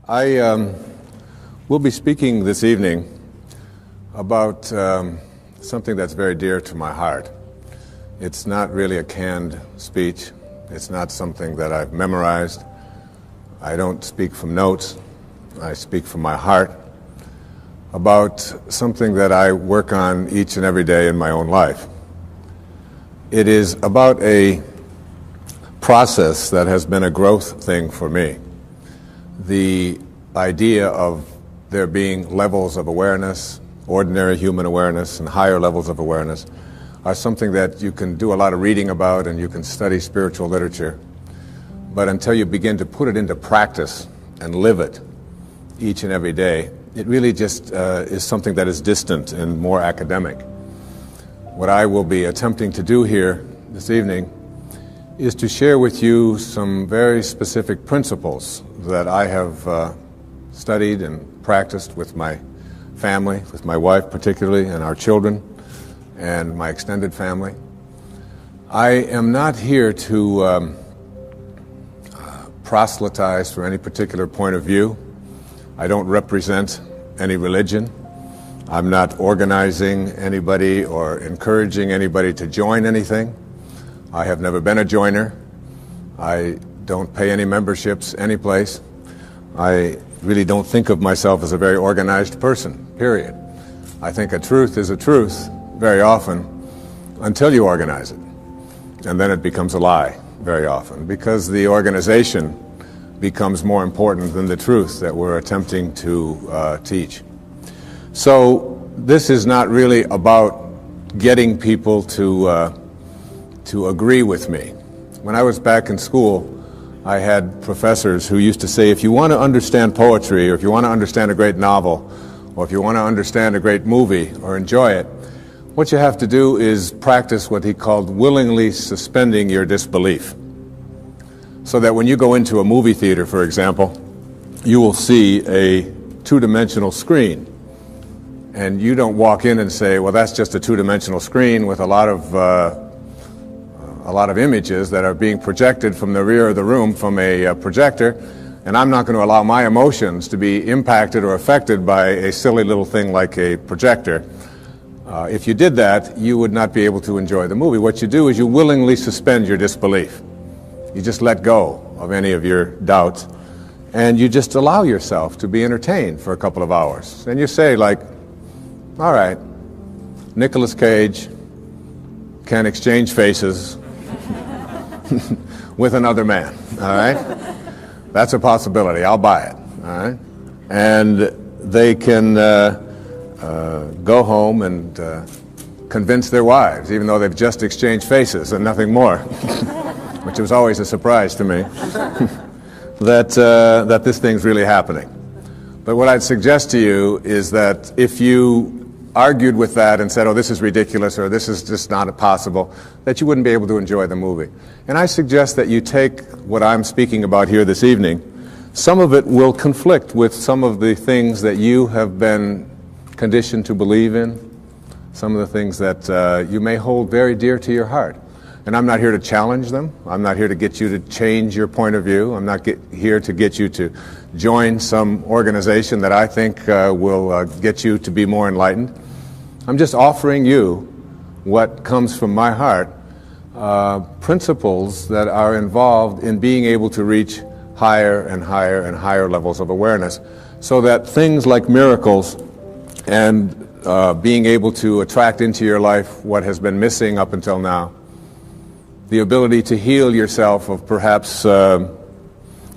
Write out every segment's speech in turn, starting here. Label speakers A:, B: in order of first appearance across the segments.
A: I will be speaking this evening about something that's very dear to my heart. It's not really a canned speech. It's not something that I've memorized. I don't speak from notes. I speak from my heart about something that I work on each and every day in my own life. It is about a process that has been a growth thing for me. The idea of there being levels of awareness, ordinary human awareness, and higher levels of awareness are something that you can do a lot of reading about and you can study spiritual literature. But until you begin to put it into practice and live it each and every day, it really just is something that is distant and more academic. What I will be attempting to do here this evening is to share with you some very specific principles that I have studied and practiced with my family, with my wife particularly, and our children, and my extended family. I am not here to proselytize for any particular point of view. I don't represent any religion. I'm not organizing anybody or encouraging anybody to join anything. I have never been a joiner. I don't pay any memberships anyplace. I really don't think of myself as a very organized person, period. I think a truth is a truth very often until you organize it. And then it becomes a lie very often because the organization becomes more important than the truth that we're attempting to teach. So this is not really about getting people to agree with me. When I was back in school, I had professors who used to say, if you want to understand poetry, or if you want to understand a great novel, or if you want to understand a great movie or enjoy it, what you have to do is practice what he called willingly suspending your disbelief. So that when you go into a movie theater, for example, you will see a two-dimensional screen. And you don't walk in and say, well, that's just a two-dimensional screen with a lot of images that are being projected from the rear of the room from a projector, and I'm not going to allow my emotions to be impacted or affected by a silly little thing like a projector. If you did that, you would not be able to enjoy the movie. What you do is you willingly suspend your disbelief. You just let go of any of your doubts, and you just allow yourself to be entertained for a couple of hours. And you say, like, all right, Nicolas Cage can exchange faces with another man, all right? That's a possibility. I'll buy it, all right? And they can go home and convince their wives, even though they've just exchanged faces and nothing more, which was always a surprise to me, that this thing's really happening. But what I'd suggest to you is that if you argued with that and said, oh, this is ridiculous, or this is just not possible, that you wouldn't be able to enjoy the movie. And I suggest that you take what I'm speaking about here this evening. Some of it will conflict with some of the things that you have been conditioned to believe in, some of the things that you may hold very dear to your heart. And I'm not here to challenge them. I'm not here to get you to change your point of view. I'm not here to get you to join some organization that I think will get you to be more enlightened. I'm just offering you what comes from my heart, principles that are involved in being able to reach higher and higher and higher levels of awareness, so that things like miracles and being able to attract into your life what has been missing up until now, the ability to heal yourself of perhaps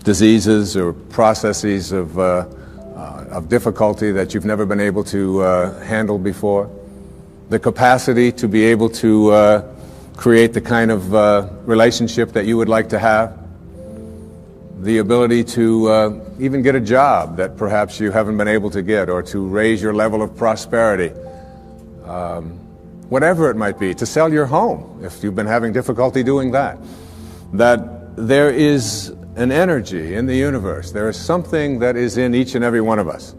A: diseases or processes of difficulty that you've never been able to handle before, the capacity to be able to create the kind of relationship that you would like to have, the ability to even get a job that perhaps you haven't been able to get, or to raise your level of prosperity, whatever it might be, to sell your home if you've been having difficulty doing that. That there is an energy in the universe. There is something that is in each and every one of us.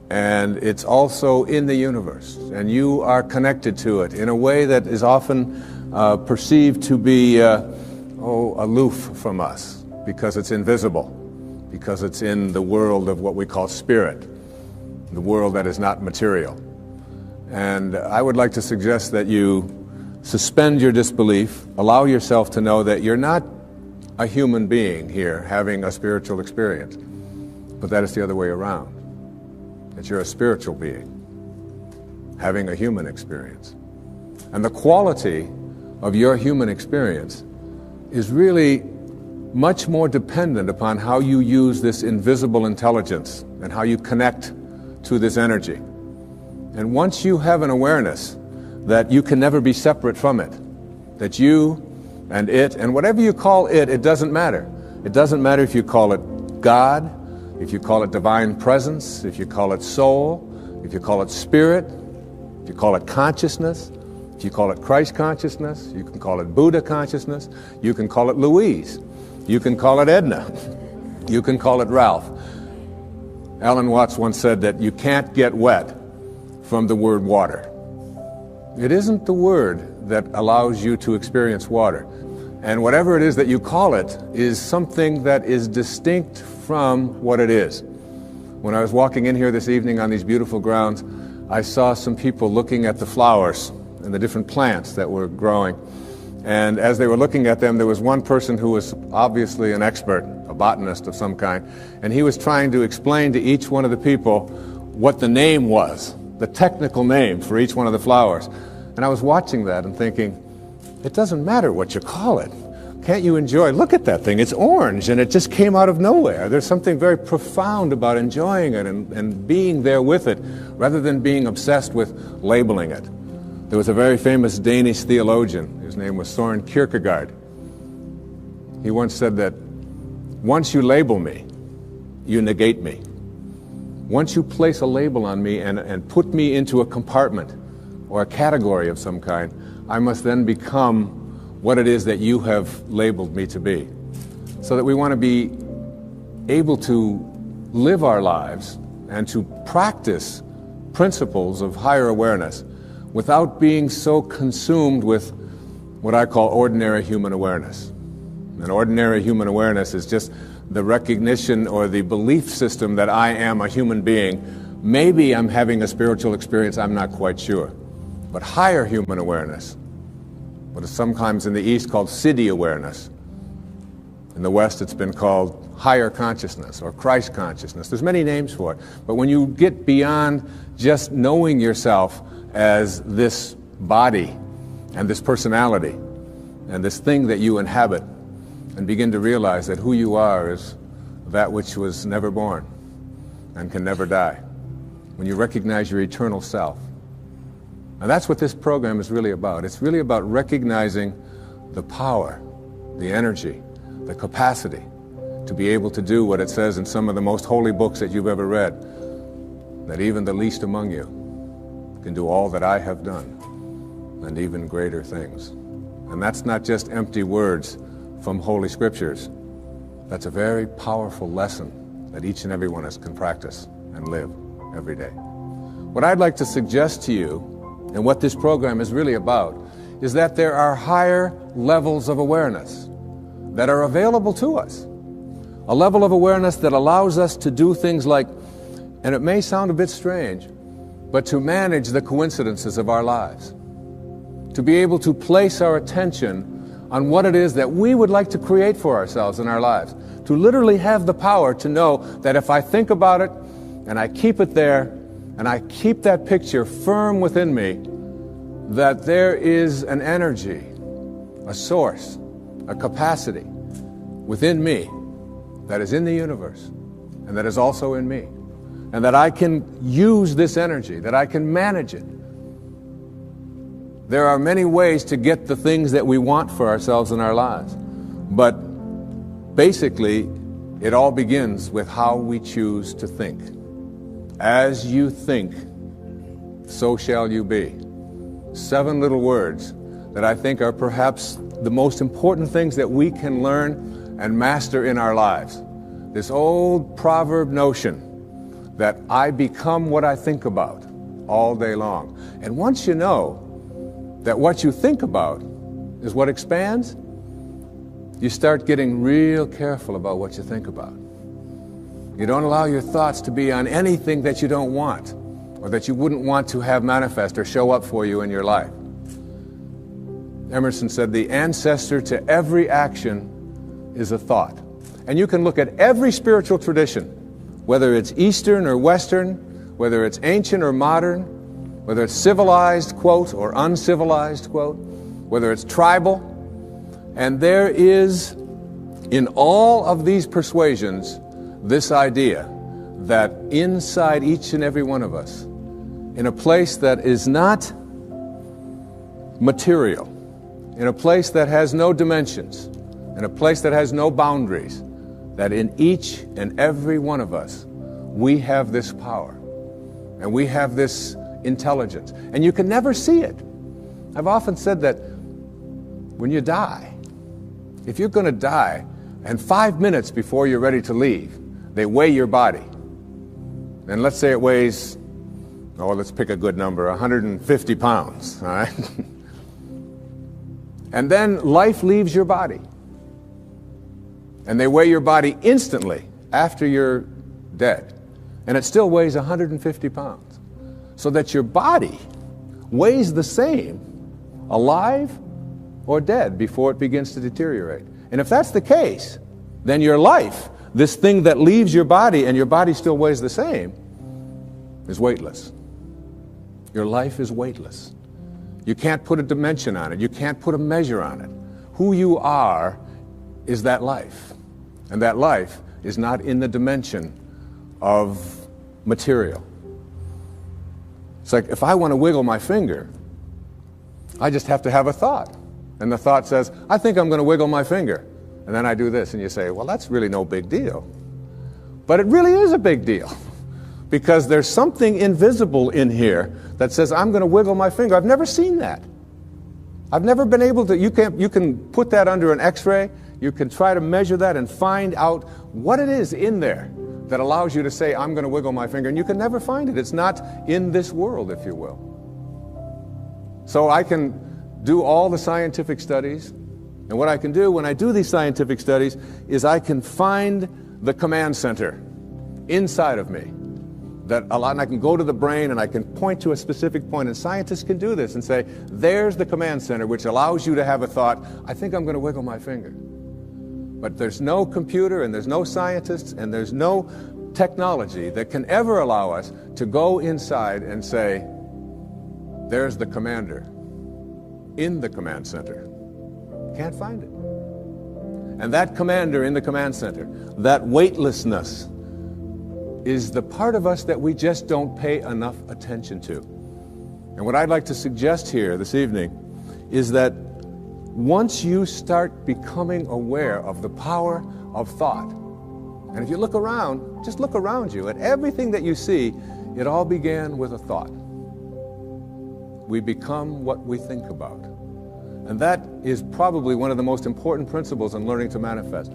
A: And it's also in the universe. And you are connected to it in a way that is often perceived to be aloof from us, because it's invisible, because it's in the world of what we call spirit, the world that is not material. And I would like to suggest that you suspend your disbelief, allow yourself to know that you're not a human being here having a spiritual experience, but that it's the other way around, that you're a spiritual being having a human experience. And the quality of your human experience is really much more dependent upon how you use this invisible intelligence and how you connect to this energy. And once you have an awareness that you can never be separate from it, that you and it, and whatever you call it, it doesn't matter. It doesn't matter if you call it God, if you call it divine presence, if you call it soul, if you call it spirit, if you call it consciousness, if you call it Christ consciousness, you can call it Buddha consciousness, you can call it Louise, you can call it Edna, you can call it Ralph. Alan Watts once said that you can't get wet from the word water. It isn't the word that allows you to experience water. And whatever it is that you call it is something that is distinct from what it is. When I was walking in here this evening on these beautiful grounds, I saw some people looking at the flowers and the different plants that were growing. And as they were looking at them, there was one person who was obviously an expert, a botanist of some kind, and he was trying to explain to each one of the people what the name was, the technical name for each one of the flowers. And I was watching that and thinking, it doesn't matter what you call it. Can't you enjoy? Look at that thing. It's orange, and it just came out of nowhere. There's something very profound about enjoying it and being there with it, rather than being obsessed with labeling it. There was a very famous Danish theologian. His name was Søren Kierkegaard. He once said that once you label me, you negate me. Once you place a label on me and put me into a compartment or a category of some kind, I must then become what it is that you have labeled me to be. So that we want to be able to live our lives and to practice principles of higher awareness without being so consumed with what I call ordinary human awareness. And ordinary human awareness is just the recognition or the belief system that I am a human being. Maybe I'm having a spiritual experience, I'm not quite sure. But higher human awareness, what is sometimes in the East called Siddhi awareness. In the West it's been called higher consciousness or Christ consciousness. There's many names for it. But when you get beyond just knowing yourself as this body and this personality and this thing that you inhabit, and begin to realize that who you are is that which was never born and can never die. When you recognize your eternal self. And that's what this program is really about. It's really about recognizing the power, the energy, the capacity to be able to do what it says in some of the most holy books that you've ever read, that even the least among you can do all that I have done and even greater things. And that's not just empty words from Holy Scriptures. That's a very powerful lesson that each and every one of us can practice and live every day. What I'd like to suggest to you, and what this program is really about, is that there are higher levels of awareness that are available to us. A level of awareness that allows us to do things like, and it may sound a bit strange, but to manage the coincidences of our lives. To be able to place our attention on what it is that we would like to create for ourselves in our lives. To literally have the power to know that if I think about it, and I keep it there, and I keep that picture firm within me, that there is an energy, a source, a capacity within me that is in the universe and that is also in me, and that I can use this energy, that I can manage it. There are many ways to get the things that we want for ourselves in our lives, but basically it all begins with how we choose to think. As you think, so shall you be. 7 little words that I think are perhaps the most important things that we can learn and master in our lives. This old proverb notion that I become what I think about all day long. And once you know that what you think about is what expands, you start getting real careful about what you think about. You don't allow your thoughts to be on anything that you don't want or that you wouldn't want to have manifest or show up for you in your life. Emerson said, the ancestor to every action is a thought. And you can look at every spiritual tradition, whether it's Eastern or Western, whether it's ancient or modern, whether it's civilized, quote, or uncivilized, quote, whether it's tribal, and there is in all of these persuasions this idea that inside each and every one of us, in a place that is not material, in a place that has no dimensions, in a place that has no boundaries, that in each and every one of us, we have this power and we have this intelligence. And you can never see it. I've often said that when you die, if you're going to die, and 5 minutes before you're ready to leave, they weigh your body. And let's say it weighs, let's pick a good number, 150 pounds, all right? And then life leaves your body. And they weigh your body instantly after you're dead. And it still weighs 150 pounds. So that your body weighs the same, alive or dead, before it begins to deteriorate. And if that's the case, then your life, this thing that leaves your body and your body still weighs the same, is weightless. Your life is weightless. You can't put a dimension on it. You can't put a measure on it. Who you are is that life. And that life is not in the dimension of material. It's like if I want to wiggle my finger, I just have to have a thought. And the thought says, I think I'm going to wiggle my finger. And then I do this, and you say, well, that's really no big deal. But it really is a big deal. Because there's something invisible in here that says, I'm going to wiggle my finger. I've never seen that. I've never been able to, you can put that under an x-ray, you can try to measure that and find out what it is in there that allows you to say, I'm going to wiggle my finger, and you can never find it. It's not in this world, if you will. So I can do all the scientific studies, and what I can do when I do these scientific studies is I can find the command center inside of me. And I can go to the brain and I can point to a specific point, and scientists can do this and say, there's the command center which allows you to have a thought, I think I'm going to wiggle my finger. But there's no computer and there's no scientists and there's no technology that can ever allow us to go inside and say, there's the commander in the command center. Can't find it. And that commander in the command center, that weightlessness, is the part of us that we just don't pay enough attention to. And what I'd like to suggest here this evening is that once you start becoming aware of the power of thought, and if you look around, just look around you at everything that you see, it all began with a thought. We become what we think about. And that is probably one of the most important principles in learning to manifest.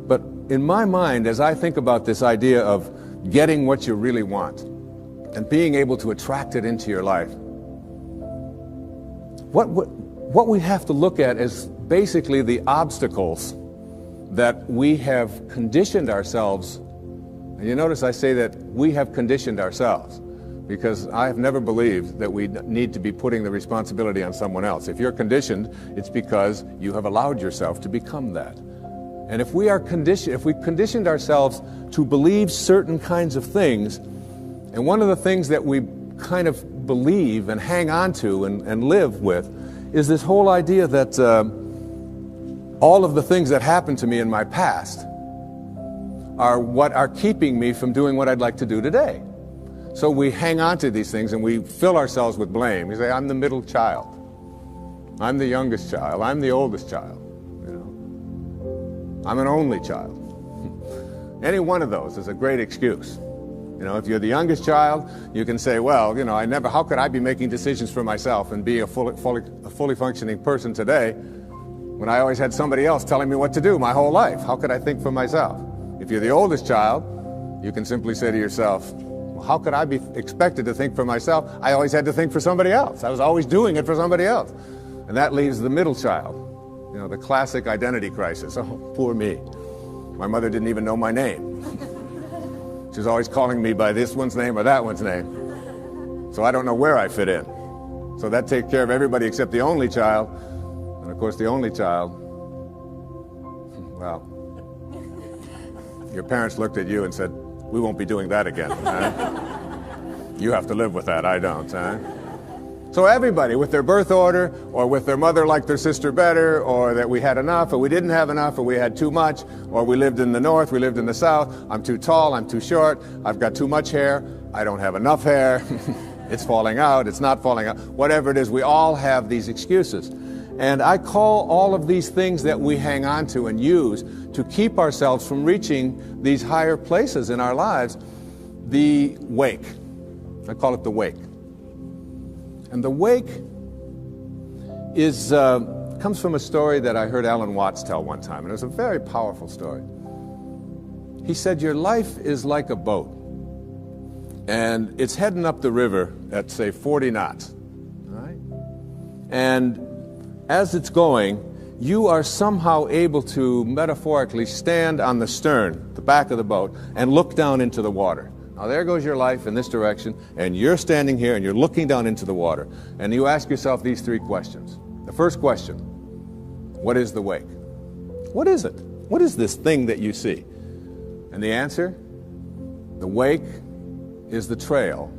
A: But in my mind, as I think about this idea of getting what you really want and being able to attract it into your life, what we have to look at is basically the obstacles that we have conditioned ourselves. And you notice I say that we have conditioned ourselves, because I have never believed that we need to be putting the responsibility on someone else. If you're conditioned, it's because you have allowed yourself to become that. And if we've conditioned ourselves to believe certain kinds of things, and one of the things that we kind of believe and hang on to and live with is this whole idea that all of the things that happened to me in my past are what are keeping me from doing what I'd like to do today. So we hang on to these things and we fill ourselves with blame. We say, I'm the middle child. I'm the youngest child. I'm the oldest child. I'm an only child. Any one of those is a great excuse. If you're the youngest child, you can say, well, how could I be making decisions for myself and be a fully functioning person today when I always had somebody else telling me what to do my whole life? How could I think for myself? If you're the oldest child, you can simply say to yourself, well, how could I be expected to think for myself? I always had to think for somebody else. I was always doing it for somebody else. And that leaves the middle child. The classic identity crisis. Oh, poor me. My mother didn't even know my name. She's always calling me by this one's name or that one's name. So I don't know where I fit in. So that takes care of everybody except the only child. And of course, the only child, well, your parents looked at you and said, we won't be doing that again. Huh? You have to live with that, I don't. Huh? So everybody, with their birth order, or with their mother liked their sister better, or that we had enough, or we didn't have enough, or we had too much, or we lived in the north, we lived in the south, I'm too tall, I'm too short, I've got too much hair, I don't have enough hair, it's falling out, it's not falling out, whatever it is, we all have these excuses. And I call all of these things that we hang on to and use to keep ourselves from reaching these higher places in our lives, the wake. I call it the wake. And the wake is comes from a story that I heard Alan Watts tell one time, and it was a very powerful story. He said, your life is like a boat, and it's heading up the river at, say, 40 knots. All right? And as it's going, you are somehow able to metaphorically stand on the stern, the back of the boat, and look down into the water. Now there goes your life in this direction, and you're standing here and you're looking down into the water. And you ask yourself these three questions. The first question, what is the wake? What is it? What is this thing that you see? And the answer, the wake is the trail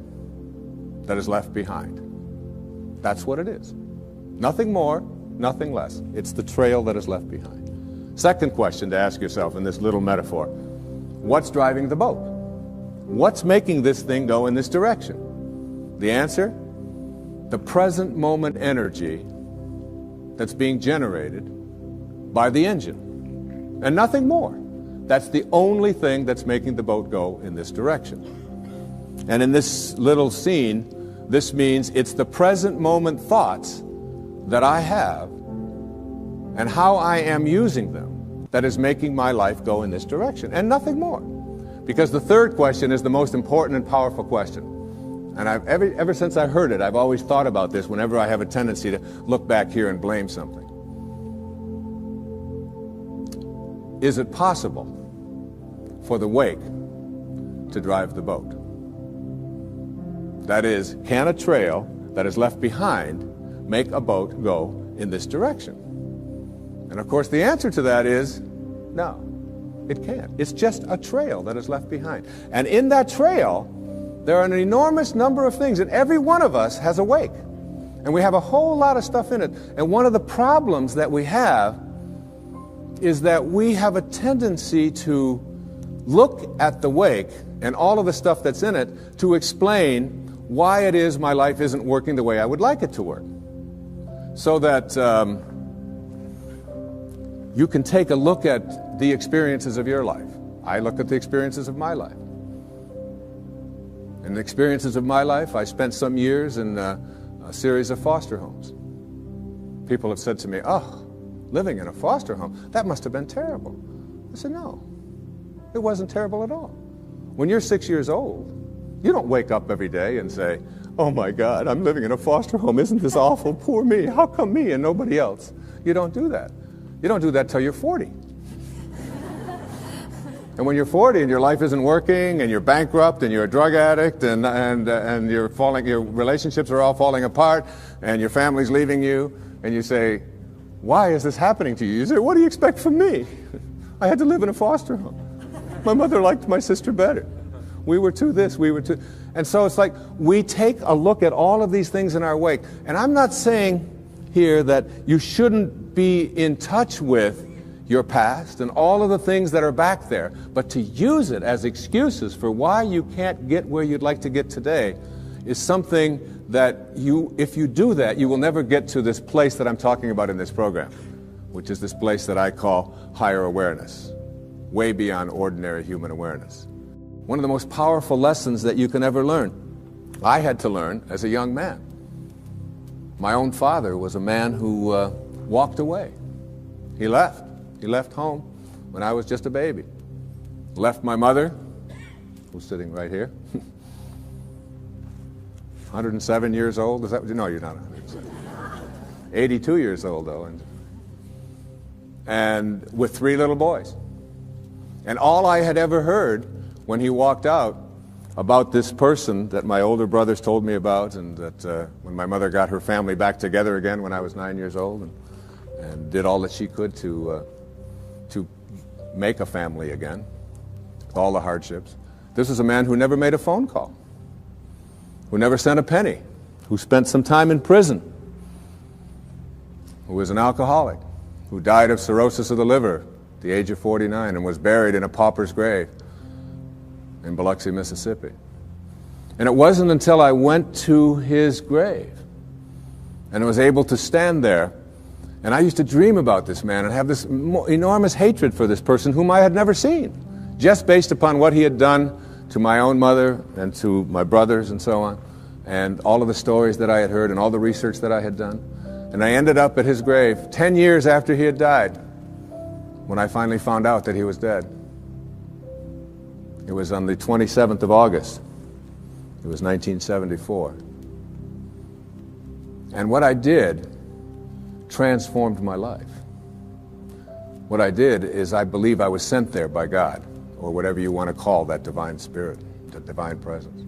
A: that is left behind. That's what it is. Nothing more, nothing less. It's the trail that is left behind. Second question to ask yourself in this little metaphor, what's driving the boat? What's making this thing go in this direction? The answer, the present moment energy that's being generated by the engine, and nothing more. That's the only thing that's making the boat go in this direction. And in this little scene, this means it's the present moment thoughts that I have and how I am using them that is making my life go in this direction, and nothing more. Because the third question is the most important and powerful question. And ever since I heard it, I've always thought about this whenever I have a tendency to look back here and blame something. Is it possible for the wake to drive the boat? That is, can a trail that is left behind make a boat go in this direction? And of course the answer to that is no. It can't. It's just a trail that is left behind. And in that trail, there are an enormous number of things, and every one of us has a wake. And we have a whole lot of stuff in it. And one of the problems that we have is that we have a tendency to look at the wake and all of the stuff that's in it to explain why it is my life isn't working the way I would like it to work. So that you can take a look at the experiences of your life. I look at the experiences of my life. In the experiences of my life, I spent some years in a series of foster homes. People have said to me, oh, living in a foster home, that must have been terrible. I said, no, it wasn't terrible at all. When you're 6 years old, you don't wake up every day and say, oh my God, I'm living in a foster home. Isn't this awful? Poor me. How come me and nobody else? You don't do that. You don't do that till you're 40. And when you're 40 and your life isn't working and you're bankrupt and you're a drug addict and your relationships are all falling apart and your family's leaving you, and you say, why is this happening to you? You say, what do you expect from me? I had to live in a foster home. My mother liked my sister better. We were too this, we were too... And so it's like we take a look at all of these things in our wake. And I'm not saying here that you shouldn't be in touch with your past and all of the things that are back there, but to use it as excuses for why you can't get where you'd like to get today is something that if you do that, you will never get to this place that I'm talking about in this program, which is this place that I call higher awareness, way beyond ordinary human awareness. One of the most powerful lessons that you can ever learn, I had to learn as a young man. My own father was a man who walked away. He left. He left home when I was just a baby. Left my mother, who's sitting right here, 107 years old. Is that? No, you're not 107. 82 years old, though. And with 3 little boys. And all I had ever heard when he walked out about this person that my older brothers told me about, and that when my mother got her family back together again when I was 9 years old, and did all that she could to make a family again, with all the hardships. This was a man who never made a phone call, who never sent a penny, who spent some time in prison, who was an alcoholic, who died of cirrhosis of the liver at the age of 49 and was buried in a pauper's grave in Biloxi, Mississippi. And it wasn't until I went to his grave and was able to stand there, and I used to dream about this man and have this enormous hatred for this person whom I had never seen, just based upon what he had done to my own mother and to my brothers and so on, and all of the stories that I had heard and all the research that I had done. And I ended up at his grave 10 years after he had died, when I finally found out that he was dead. It was on the 27th of August. It was 1974. And what I did transformed my life. What I did is I believe I was sent there by God, or whatever you want to call that divine spirit, that divine presence.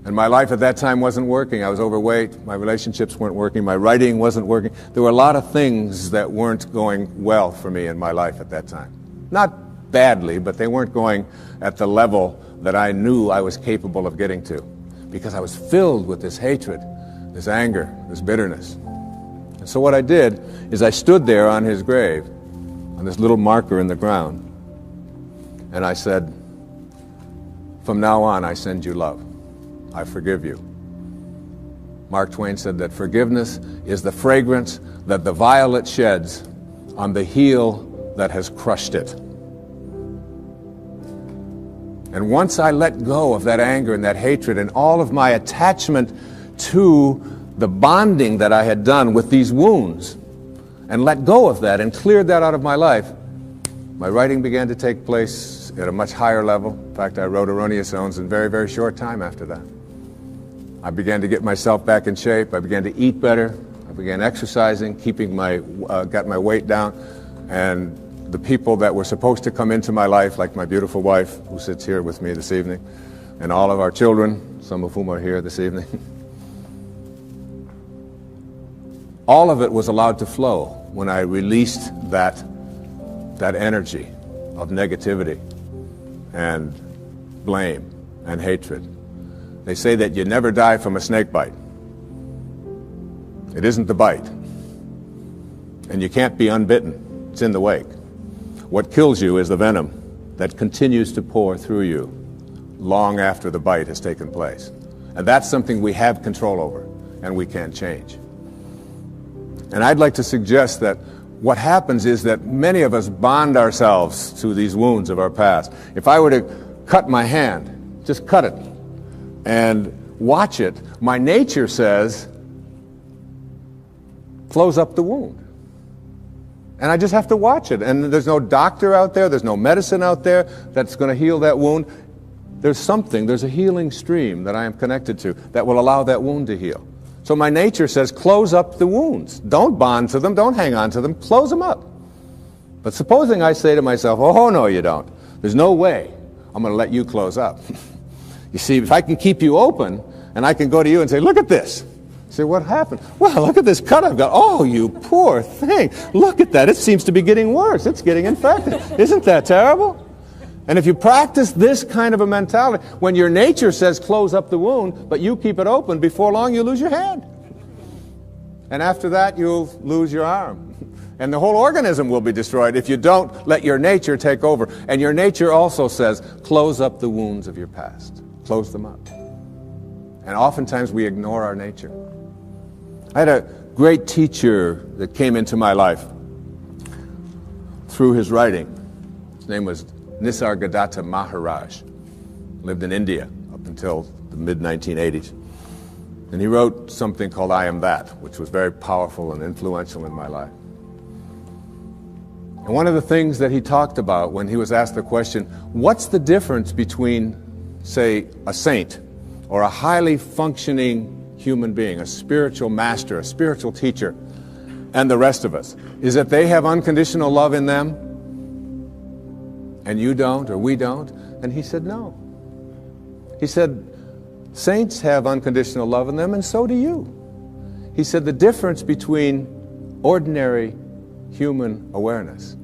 A: And my life at that time wasn't working. I was overweight. My relationships weren't working. My writing wasn't working. There were a lot of things that weren't going well for me in my life at that time. Not badly, but they weren't going at the level that I knew I was capable of getting to, because I was filled with this hatred, this anger, this bitterness. And so what I did is I stood there on his grave, on this little marker in the ground, and I said, "From now on, I send you love. I forgive you." Mark Twain said that forgiveness is the fragrance that the violet sheds on the heel that has crushed it. And once I let go of that anger and that hatred and all of my attachment to the bonding that I had done with these wounds, and let go of that and cleared that out of my life, my writing began to take place at a much higher level. In fact, I wrote Erroneous Zones in very, very short time after that. I began to get myself back in shape. I began to eat better. I began exercising, got my weight down. And the people that were supposed to come into my life, like my beautiful wife, who sits here with me this evening, and all of our children, some of whom are here this evening, all of it was allowed to flow when I released that energy of negativity and blame and hatred. They say that you never die from a snake bite. It isn't the bite. And you can't be unbitten. It's in the wake. What kills you is the venom that continues to pour through you long after the bite has taken place. And that's something we have control over and we can't change. And I'd like to suggest that what happens is that many of us bond ourselves to these wounds of our past. If I were to cut my hand, just cut it, and watch it, my nature says, close up the wound. And I just have to watch it. And there's no doctor out there, there's no medicine out there that's going to heal that wound. There's a healing stream that I am connected to that will allow that wound to heal. So my nature says, close up the wounds. Don't bond to them, don't hang on to them, close them up. But supposing I say to myself, oh no you don't. There's no way I'm going to let you close up. You see, if I can keep you open, and I can go to you and say, look at this. You say, what happened? Well, look at this cut I've got. Oh, you poor thing. Look at that. It seems to be getting worse. It's getting infected. Isn't that terrible? And if you practice this kind of a mentality, when your nature says close up the wound, but you keep it open, before long you lose your hand. And after that, you'll lose your arm. And the whole organism will be destroyed if you don't let your nature take over. And your nature also says, close up the wounds of your past. Close them up. And oftentimes we ignore our nature. I had a great teacher that came into my life through his writing. His name was Nisargadatta Maharaj. Lived in India up until the mid-1980s. And he wrote something called I Am That, which was very powerful and influential in my life. And one of the things that he talked about when he was asked the question, what's the difference between, say, a saint or a highly functioning human being, a spiritual master, a spiritual teacher, and the rest of us, is that they have unconditional love in them and you don't, or we don't? And he said, no. He said, saints have unconditional love in them, and so do you. He said the difference between ordinary human awareness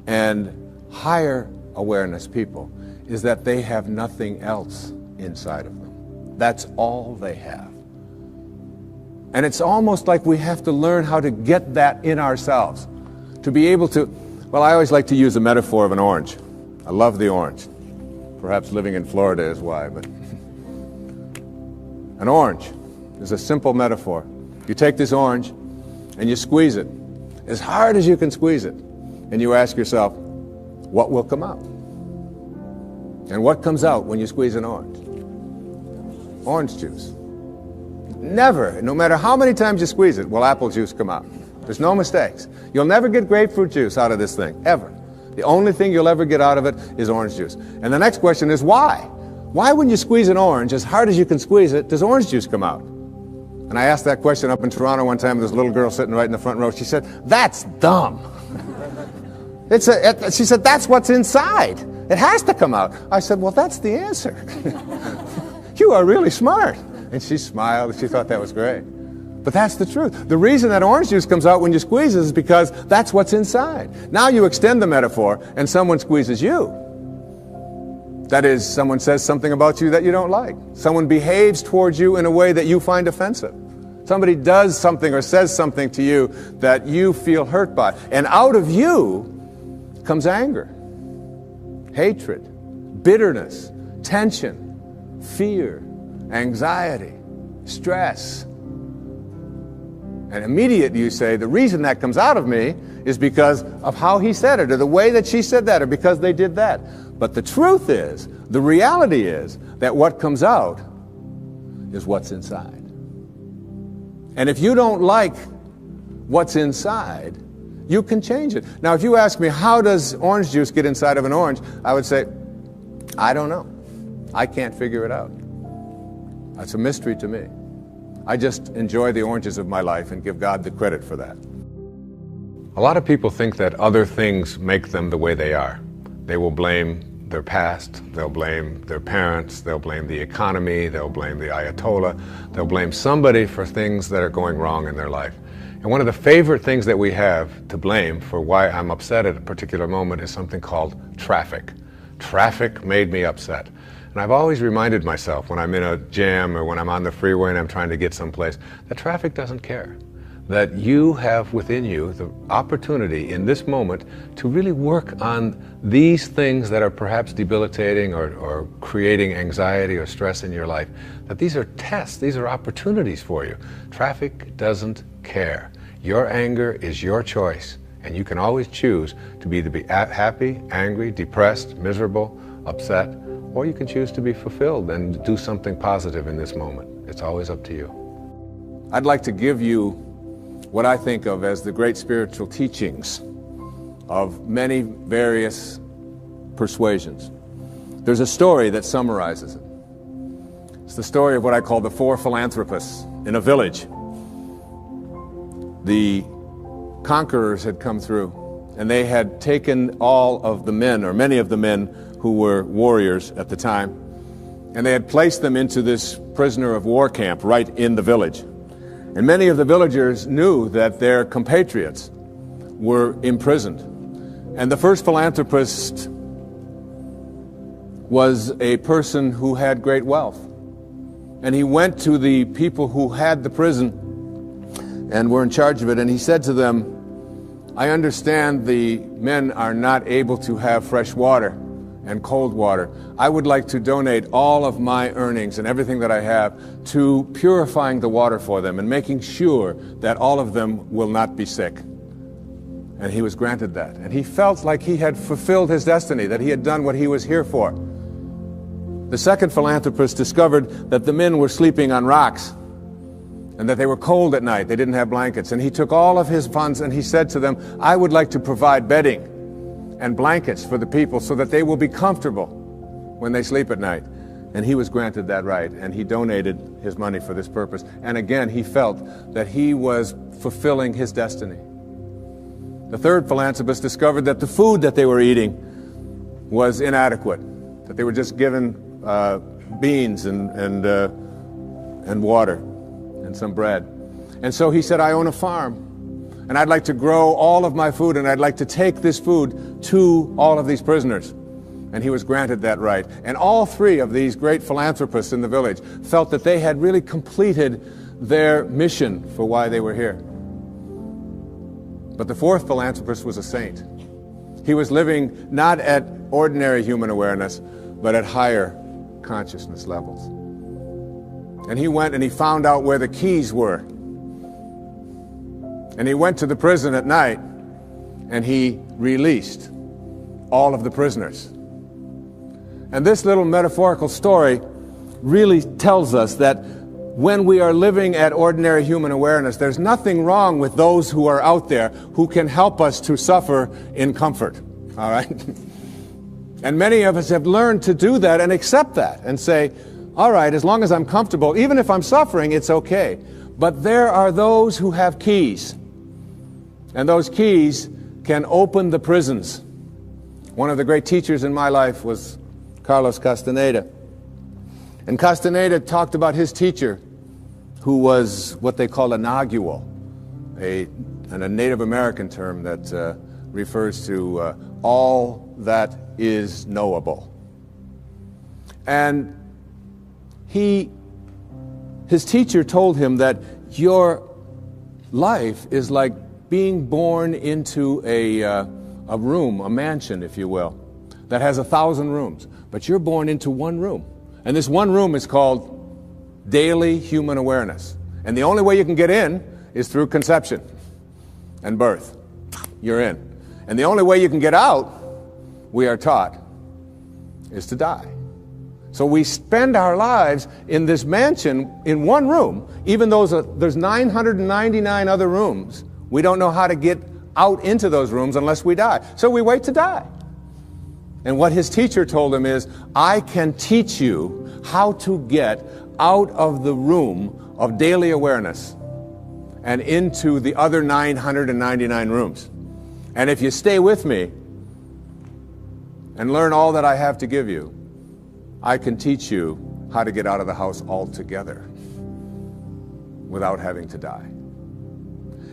A: and higher awareness people is that they have nothing else inside of them. That's all they have. And it's almost like we have to learn how to get that in ourselves, to be able to, well, I always like to use the metaphor of an orange. I love the orange. Perhaps living in Florida is why, but an orange is a simple metaphor. You take this orange and you squeeze it as hard as you can squeeze it, and you ask yourself, what will come out? And what comes out when you squeeze an orange? Orange juice. Never, no matter how many times you squeeze it, will apple juice come out. There's no mistakes. You'll never get grapefruit juice out of this thing, ever. The only thing you'll ever get out of it is orange juice. And the next question is why? Why when you squeeze an orange, as hard as you can squeeze it, does orange juice come out? And I asked that question up in Toronto one time, there's a little girl sitting right in the front row. She said, that's dumb. She said, that's what's inside. It has to come out. I said, well, that's the answer. You are really smart. And she smiled, and she thought that was great. But that's the truth. The reason that orange juice comes out when you squeeze it is because that's what's inside. Now you extend the metaphor, and someone squeezes you. That is, someone says something about you that you don't like. Someone behaves towards you in a way that you find offensive. Somebody does something or says something to you that you feel hurt by. And out of you comes anger, hatred, bitterness, tension, fear, anxiety, stress. And immediately you say, the reason that comes out of me is because of how he said it, or the way that she said that, or because they did that. But the truth is, the reality is, that what comes out is what's inside. And if you don't like what's inside, you can change it. Now, if you ask me, how does orange juice get inside of an orange? I would say, I don't know. I can't figure it out. It's a mystery to me. I just enjoy the oranges of my life and give God the credit for that. A lot of people think that other things make them the way they are. They will blame their past, they'll blame their parents, they'll blame the economy, they'll blame the Ayatollah, they'll blame somebody for things that are going wrong in their life. And one of the favorite things that we have to blame for why I'm upset at a particular moment is something called traffic. Traffic made me upset. And I've always reminded myself when I'm in a jam or when I'm on the freeway and I'm trying to get someplace, that traffic doesn't care. That you have within you the opportunity in this moment to really work on these things that are perhaps debilitating or creating anxiety or stress in your life. That these are tests, these are opportunities for you. Traffic doesn't care. Your anger is your choice, and you can always choose to be happy, angry, depressed, miserable, upset, or you can choose to be fulfilled and do something positive in this moment. It's always up to you. I'd like to give you what I think of as the great spiritual teachings of many various persuasions. There's a story that summarizes it. It's the story of what I call the four philanthropists in a village. The conquerors had come through, and they had taken all of the men, or many of the men, who were warriors at the time, and they had placed them into this prisoner of war camp right in the village. And many of the villagers knew that their compatriots were imprisoned. And the first philanthropist was a person who had great wealth. And he went to the people who had the prison and were in charge of it, and he said to them, I understand the men are not able to have fresh water and cold water. I would like to donate all of my earnings and everything that I have to purifying the water for them and making sure that all of them will not be sick. And he was granted that. And he felt like he had fulfilled his destiny, that he had done what he was here for. The second philanthropist discovered that the men were sleeping on rocks and that they were cold at night. They didn't have blankets. And he took all of his funds and he said to them, I would like to provide bedding and blankets for the people so that they will be comfortable when they sleep at night. And he was granted that right, and he donated his money for this purpose. And again, he felt that he was fulfilling his destiny. The third philanthropist discovered that the food that they were eating was inadequate, that they were just given beans and water and some bread. And so he said, I own a farm, and I'd like to grow all of my food, and I'd like to take this food to all of these prisoners. And he was granted that right. And all three of these great philanthropists in the village felt that they had really completed their mission for why they were here. But the fourth philanthropist was a saint. He was living not at ordinary human awareness, but at higher consciousness levels. And he went and he found out where the keys were. And he went to the prison at night and he released all of the prisoners. And this little metaphorical story really tells us that when we are living at ordinary human awareness, there's nothing wrong with those who are out there who can help us to suffer in comfort. All right? And many of us have learned to do that and accept that and say, all right, as long as I'm comfortable, even if I'm suffering, it's okay. But there are those who have keys. And those keys can open the prisons. One of the great teachers in my life was Carlos Castaneda. And Castaneda talked about his teacher, who was what they call a nagual, a Native American term that refers to all that is knowable. And his teacher told him that your life is like being born into a room, a mansion, if you will, that has 1,000 rooms. But you're born into one room. And this one room is called daily human awareness. And the only way you can get in is through conception and birth. You're in. And the only way you can get out, we are taught, is to die. So we spend our lives in this mansion in one room, even though there's 999 other rooms. We don't know how to get out into those rooms unless we die. So we wait to die. And what his teacher told him is, I can teach you how to get out of the room of daily awareness and into the other 999 rooms. And if you stay with me and learn all that I have to give you, I can teach you how to get out of the house altogether without having to die.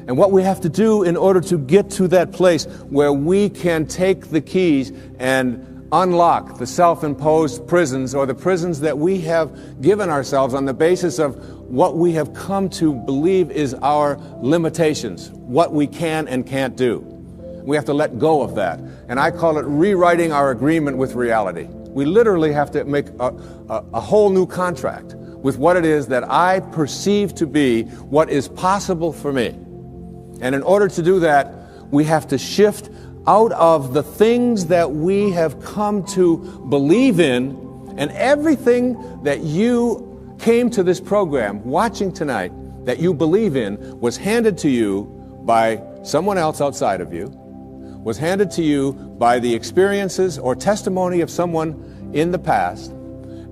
A: And what we have to do in order to get to that place where we can take the keys and unlock the self-imposed prisons, or the prisons that we have given ourselves on the basis of what we have come to believe is our limitations, what we can and can't do. We have to let go of that. And I call it rewriting our agreement with reality. We literally have to make a whole new contract with what it is that I perceive to be what is possible for me. And in order to do that, we have to shift out of the things that we have come to believe in, and everything that you came to this program watching tonight that you believe in was handed to you by someone else outside of you, was handed to you by the experiences or testimony of someone in the past,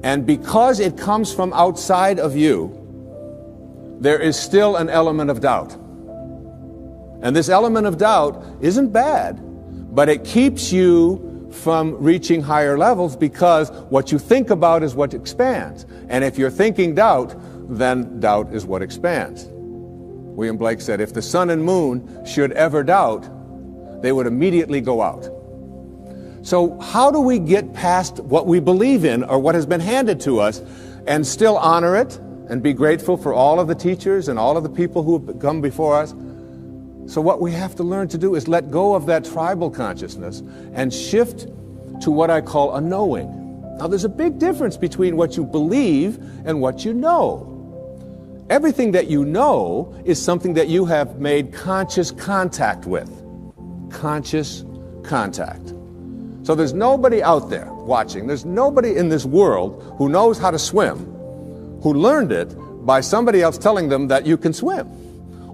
A: and because it comes from outside of you, there is still an element of doubt. And this element of doubt isn't bad, but it keeps you from reaching higher levels, because what you think about is what expands. And if you're thinking doubt, then doubt is what expands. William Blake said, if the sun and moon should ever doubt, they would immediately go out. So how do we get past what we believe in or what has been handed to us and still honor it and be grateful for all of the teachers and all of the people who have come before us? So what we have to learn to do is let go of that tribal consciousness and shift to what I call a knowing. Now, there's a big difference between what you believe and what you know. Everything that you know is something that you have made conscious contact with. Conscious contact. So there's nobody out there watching, there's nobody in this world who knows how to swim, who learned it by somebody else telling them that you can swim,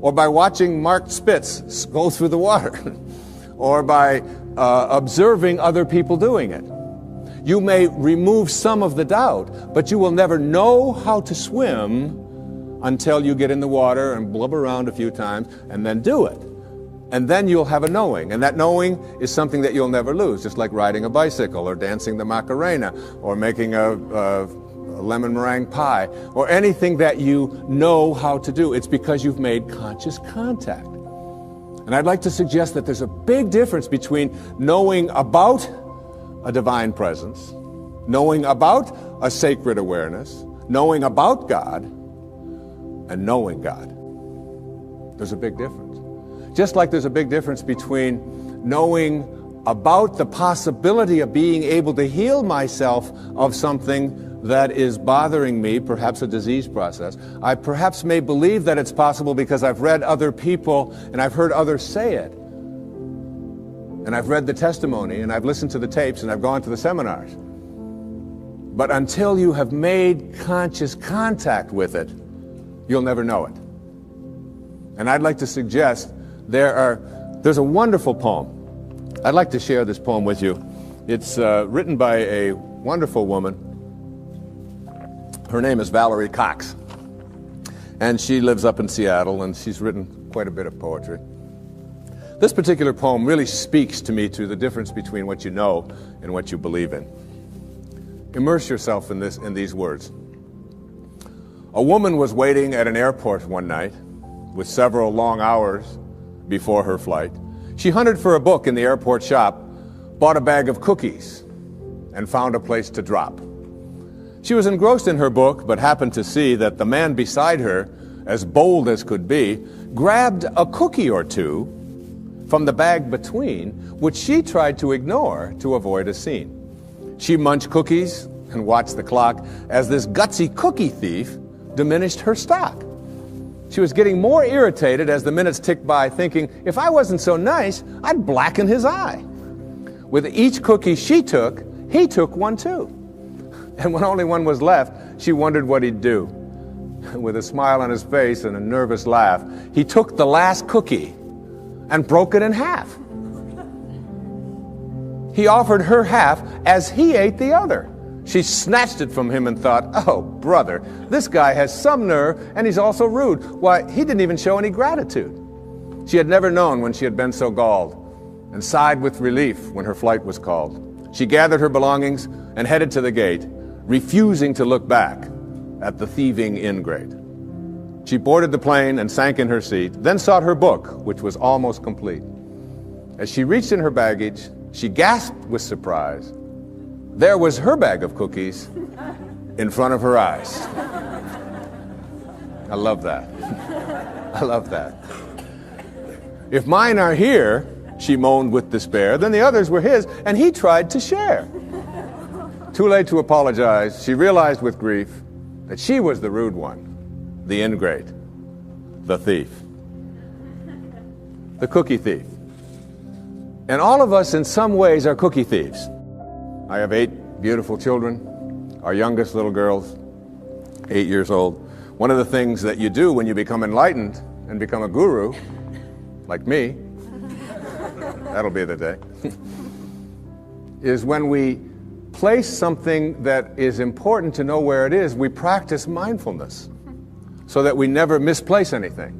A: or by watching Mark Spitz go through the water, or by observing other people doing it. You may remove some of the doubt, but you will never know how to swim until you get in the water and blub around a few times and then do it. And then you'll have a knowing. And that knowing is something that you'll never lose, just like riding a bicycle or dancing the Macarena or making a lemon meringue pie or anything that you know how to do. It's because you've made conscious contact. And I'd like to suggest that there's a big difference between knowing about a divine presence, knowing about a sacred awareness, knowing about God, and knowing God. There's a big difference. Just like there's a big difference between knowing about the possibility of being able to heal myself of something that is bothering me, perhaps a disease process. I perhaps may believe that it's possible because I've read other people and I've heard others say it. And I've read the testimony and I've listened to the tapes and I've gone to the seminars. But until you have made conscious contact with it, you'll never know it. And I'd like to suggest there's a wonderful poem. I'd like to share this poem with you. It's written by a wonderful woman. Her name is Valerie Cox. And she lives up in Seattle, and she's written quite a bit of poetry. This particular poem really speaks to me to the difference between what you know and what you believe in. Immerse yourself in these words. A woman was waiting at an airport one night with several long hours before her flight. She hunted for a book in the airport shop, bought a bag of cookies, and found a place to drop. She was engrossed in her book, but happened to see that the man beside her, as bold as could be, grabbed a cookie or two from the bag between, which she tried to ignore to avoid a scene. She munched cookies and watched the clock as this gutsy cookie thief diminished her stock. She was getting more irritated as the minutes ticked by, thinking, if I wasn't so nice, I'd blacken his eye. With each cookie she took, he took one too. And when only one was left, she wondered what he'd do. With a smile on his face and a nervous laugh, he took the last cookie and broke it in half. He offered her half as he ate the other. She snatched it from him and thought, oh, brother, this guy has some nerve, and he's also rude. Why, he didn't even show any gratitude. She had never known when she had been so galled, and sighed with relief when her flight was called. She gathered her belongings and headed to the gate, refusing to look back at the thieving ingrate. She boarded the plane and sank in her seat, then sought her book, which was almost complete. As she reached in her baggage, she gasped with surprise. There was her bag of cookies in front of her eyes. I love that. I love that. If mine are here, she moaned with despair, then the others were his, and he tried to share. Too late to apologize, she realized with grief that she was the rude one, the ingrate, the thief, the cookie thief. And all of us in some ways are cookie thieves. I have 8 beautiful children. Our youngest little girl's 8 years old. One of the things that you do when you become enlightened and become a guru, like me, that'll be the day, is when we place something that is important to know where it is, we practice mindfulness so that we never misplace anything.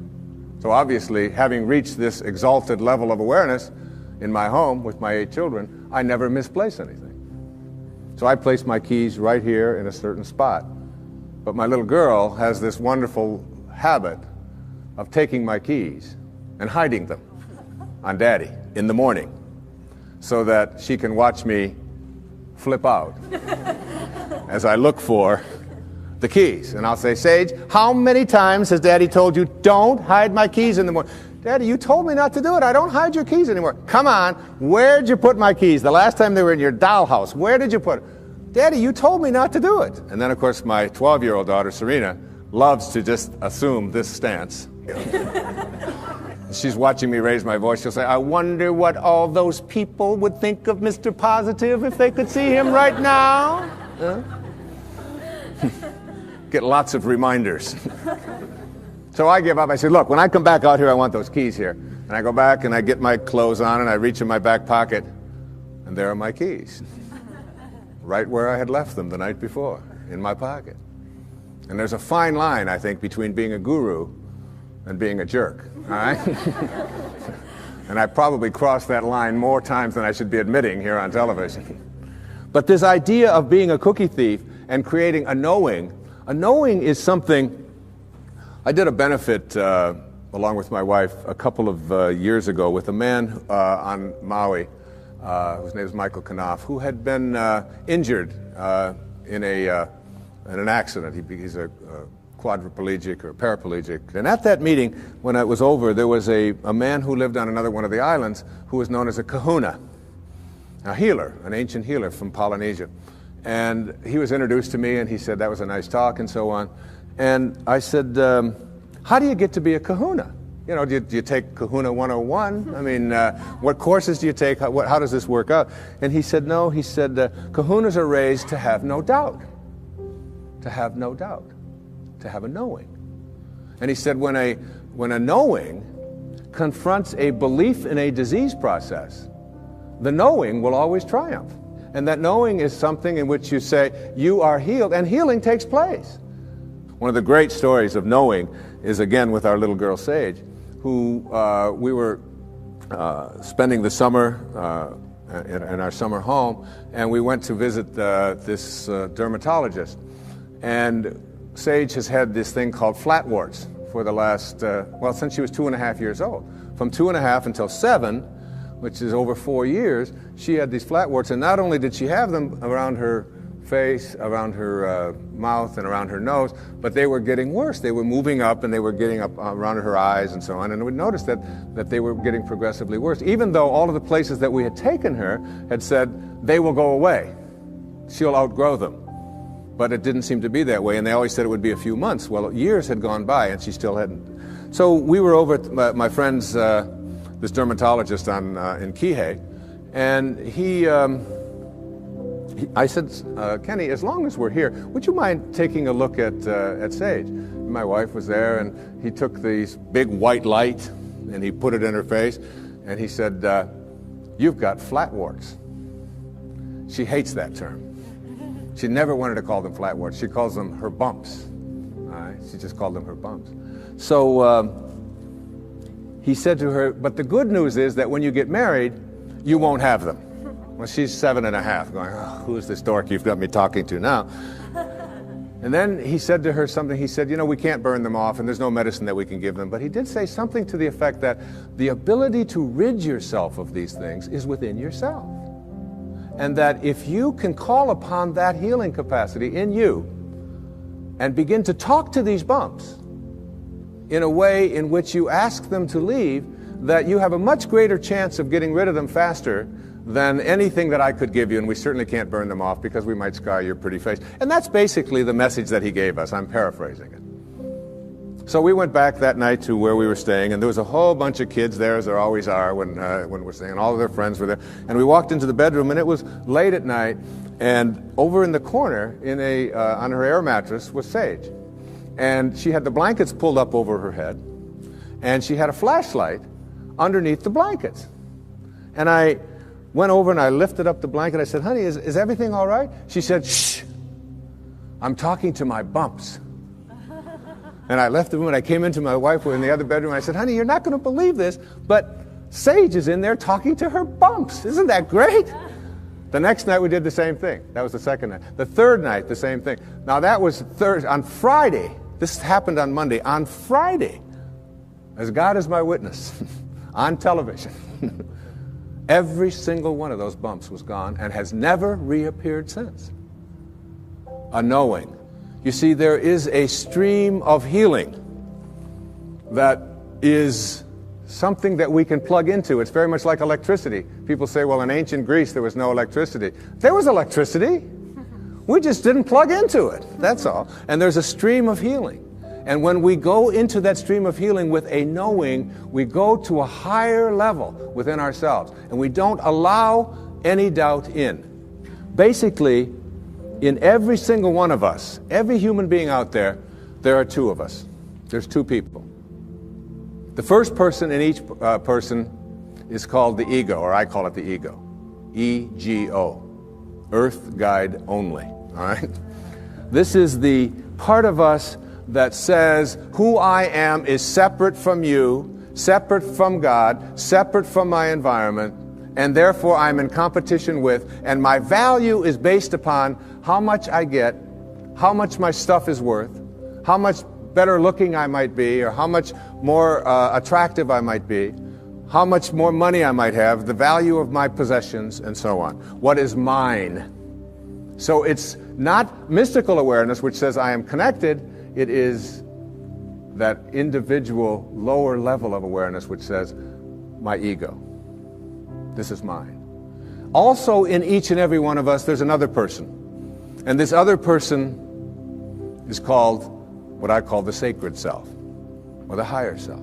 A: So obviously, having reached this exalted level of awareness in my home with my 8 children, I never misplace anything. So I place my keys right here in a certain spot. But my little girl has this wonderful habit of taking my keys and hiding them on Daddy in the morning so that she can watch me flip out as I look for the keys. And I'll say, Sage, how many times has Daddy told you, don't hide my keys in the morning? Daddy, you told me not to do it. I don't hide your keys anymore. Come on, where'd you put my keys? The last time they were in your dollhouse, where did you put it? Daddy, you told me not to do it. And then, of course, my 12-year-old daughter, Serena, loves to just assume this stance. She's watching me raise my voice. She'll say, I wonder what all those people would think of Mr. Positive if they could see him right now. Get lots of reminders. So I give up. I say, look, when I come back out here, I want those keys here. And I go back and I get my clothes on and I reach in my back pocket, and there are my keys. Right where I had left them the night before, in my pocket. And there's a fine line, I think, between being a guru and being a jerk. All right? And I probably crossed that line more times than I should be admitting here on television. But this idea of being a cookie thief and creating a knowing is something. I did a benefit along with my wife a couple of years ago with a man on Maui, whose name is Michael Knopf, who had been injured in an accident. He's a quadriplegic or paraplegic. And at that meeting, when it was over, there was a man who lived on another one of the islands who was known as a kahuna, a healer, an ancient healer from Polynesia. And he was introduced to me, and he said that was a nice talk and so on. And I said, how do you get to be a kahuna? You know, do you take Kahuna 101? I mean, what courses do you take? How does this work out? And he said, no. He said, kahunas are raised to have no doubt. To have no doubt. To have a knowing. And he said, when a knowing confronts a belief in a disease process, the knowing will always triumph. And that knowing is something in which you say, you are healed, and healing takes place. One of the great stories of knowing is, again, with our little girl, Sage, who we were spending the summer in our summer home, and we went to visit this dermatologist. And Sage has had this thing called flatwarts for the last, since she was 2.5 years old. From 2.5 until 7, which is over 4 years, she had these flatwarts, and not only did she have them around her face, around her mouth, and around her nose, but they were getting worse. They were moving up, and they were getting up around her eyes and so on, and we noticed that they were getting progressively worse, even though all of the places that we had taken her had said, they will go away. She'll outgrow them. But it didn't seem to be that way, and they always said it would be a few months. Well, years had gone by, and she still hadn't. So we were over at my friend's, this dermatologist in Kihei, and I said, Kenny, as long as we're here, would you mind taking a look at Sage? My wife was there, and he took this big white light, and he put it in her face, and he said, you've got flatwarts. She hates that term. She never wanted to call them flatwarts. She calls them her bumps. All right? She just called them her bumps. So he said to her, but the good news is that when you get married, you won't have them. Well, she's 7.5, going, oh, who's this dork you've got me talking to now? And then he said to her something. He said, we can't burn them off, and there's no medicine that we can give them. But he did say something to the effect that the ability to rid yourself of these things is within yourself. And that if you can call upon that healing capacity in you and begin to talk to these bumps in a way in which you ask them to leave, that you have a much greater chance of getting rid of them faster than anything that I could give you, and we certainly can't burn them off because we might scar your pretty face. And that's basically the message that he gave us. I'm paraphrasing it. So we went back that night to where we were staying, and there was a whole bunch of kids there, as there always are when we're staying, and all of their friends were there. And we walked into the bedroom, and it was late at night, and over in the corner, on her air mattress, was Sage. And she had the blankets pulled up over her head, and she had a flashlight underneath the blankets. And I went over and I lifted up the blanket. I said, honey, is everything all right? She said, shh, I'm talking to my bumps. And I left the room, and I came into my wife in the other bedroom, and I said, honey, you're not going to believe this, but Sage is in there talking to her bumps. Isn't that great? The next night we did the same thing. That was the second night. The third night, the same thing. Now that was Thursday. On Friday, this happened on Monday. On Friday, as God is my witness, on television, every single one of those bumps was gone and has never reappeared since. A knowing. You see, there is a stream of healing that is something that we can plug into. It's very much like electricity. People say, well, in ancient Greece, there was no electricity. There was electricity. We just didn't plug into it. That's all. And there's a stream of healing. And when we go into that stream of healing with a knowing, we go to a higher level within ourselves. And we don't allow any doubt in. Basically, in every single one of us, every human being out there, there are two of us. There's two people. The first person in each person is called the ego, or I call it the ego. E-G-O. Earth Guide Only. All right? This is the part of us that says, who I am is separate from you, separate from God, separate from my environment, and therefore I'm in competition with, and my value is based upon how much I get, how much my stuff is worth, how much better looking I might be, or how much more attractive I might be, how much more money I might have, the value of my possessions, and so on. What is mine? So it's not mystical awareness which says I am connected, it is that individual lower level of awareness which says my ego. This is mine. Also in each and every one of us there's another person. And this other person is called what I call the sacred self, or the higher self.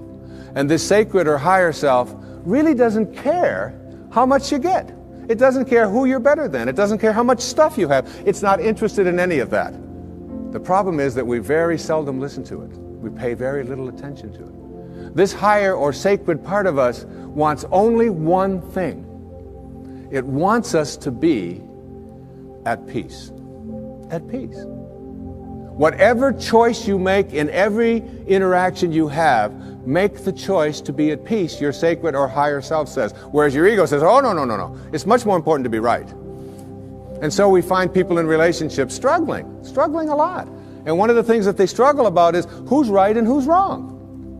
A: And this sacred or higher self really doesn't care how much you get. It doesn't care who you're better than. It doesn't care how much stuff you have. It's not interested in any of that. The problem is that we very seldom listen to it. We pay very little attention to it. This higher or sacred part of us wants only one thing. It wants us to be at peace. At peace. Whatever choice you make in every interaction you have, make the choice to be at peace, your sacred or higher self says. Whereas your ego says, oh, no. It's much more important to be right. And so we find people in relationships struggling a lot. And one of the things that they struggle about is who's right and who's wrong.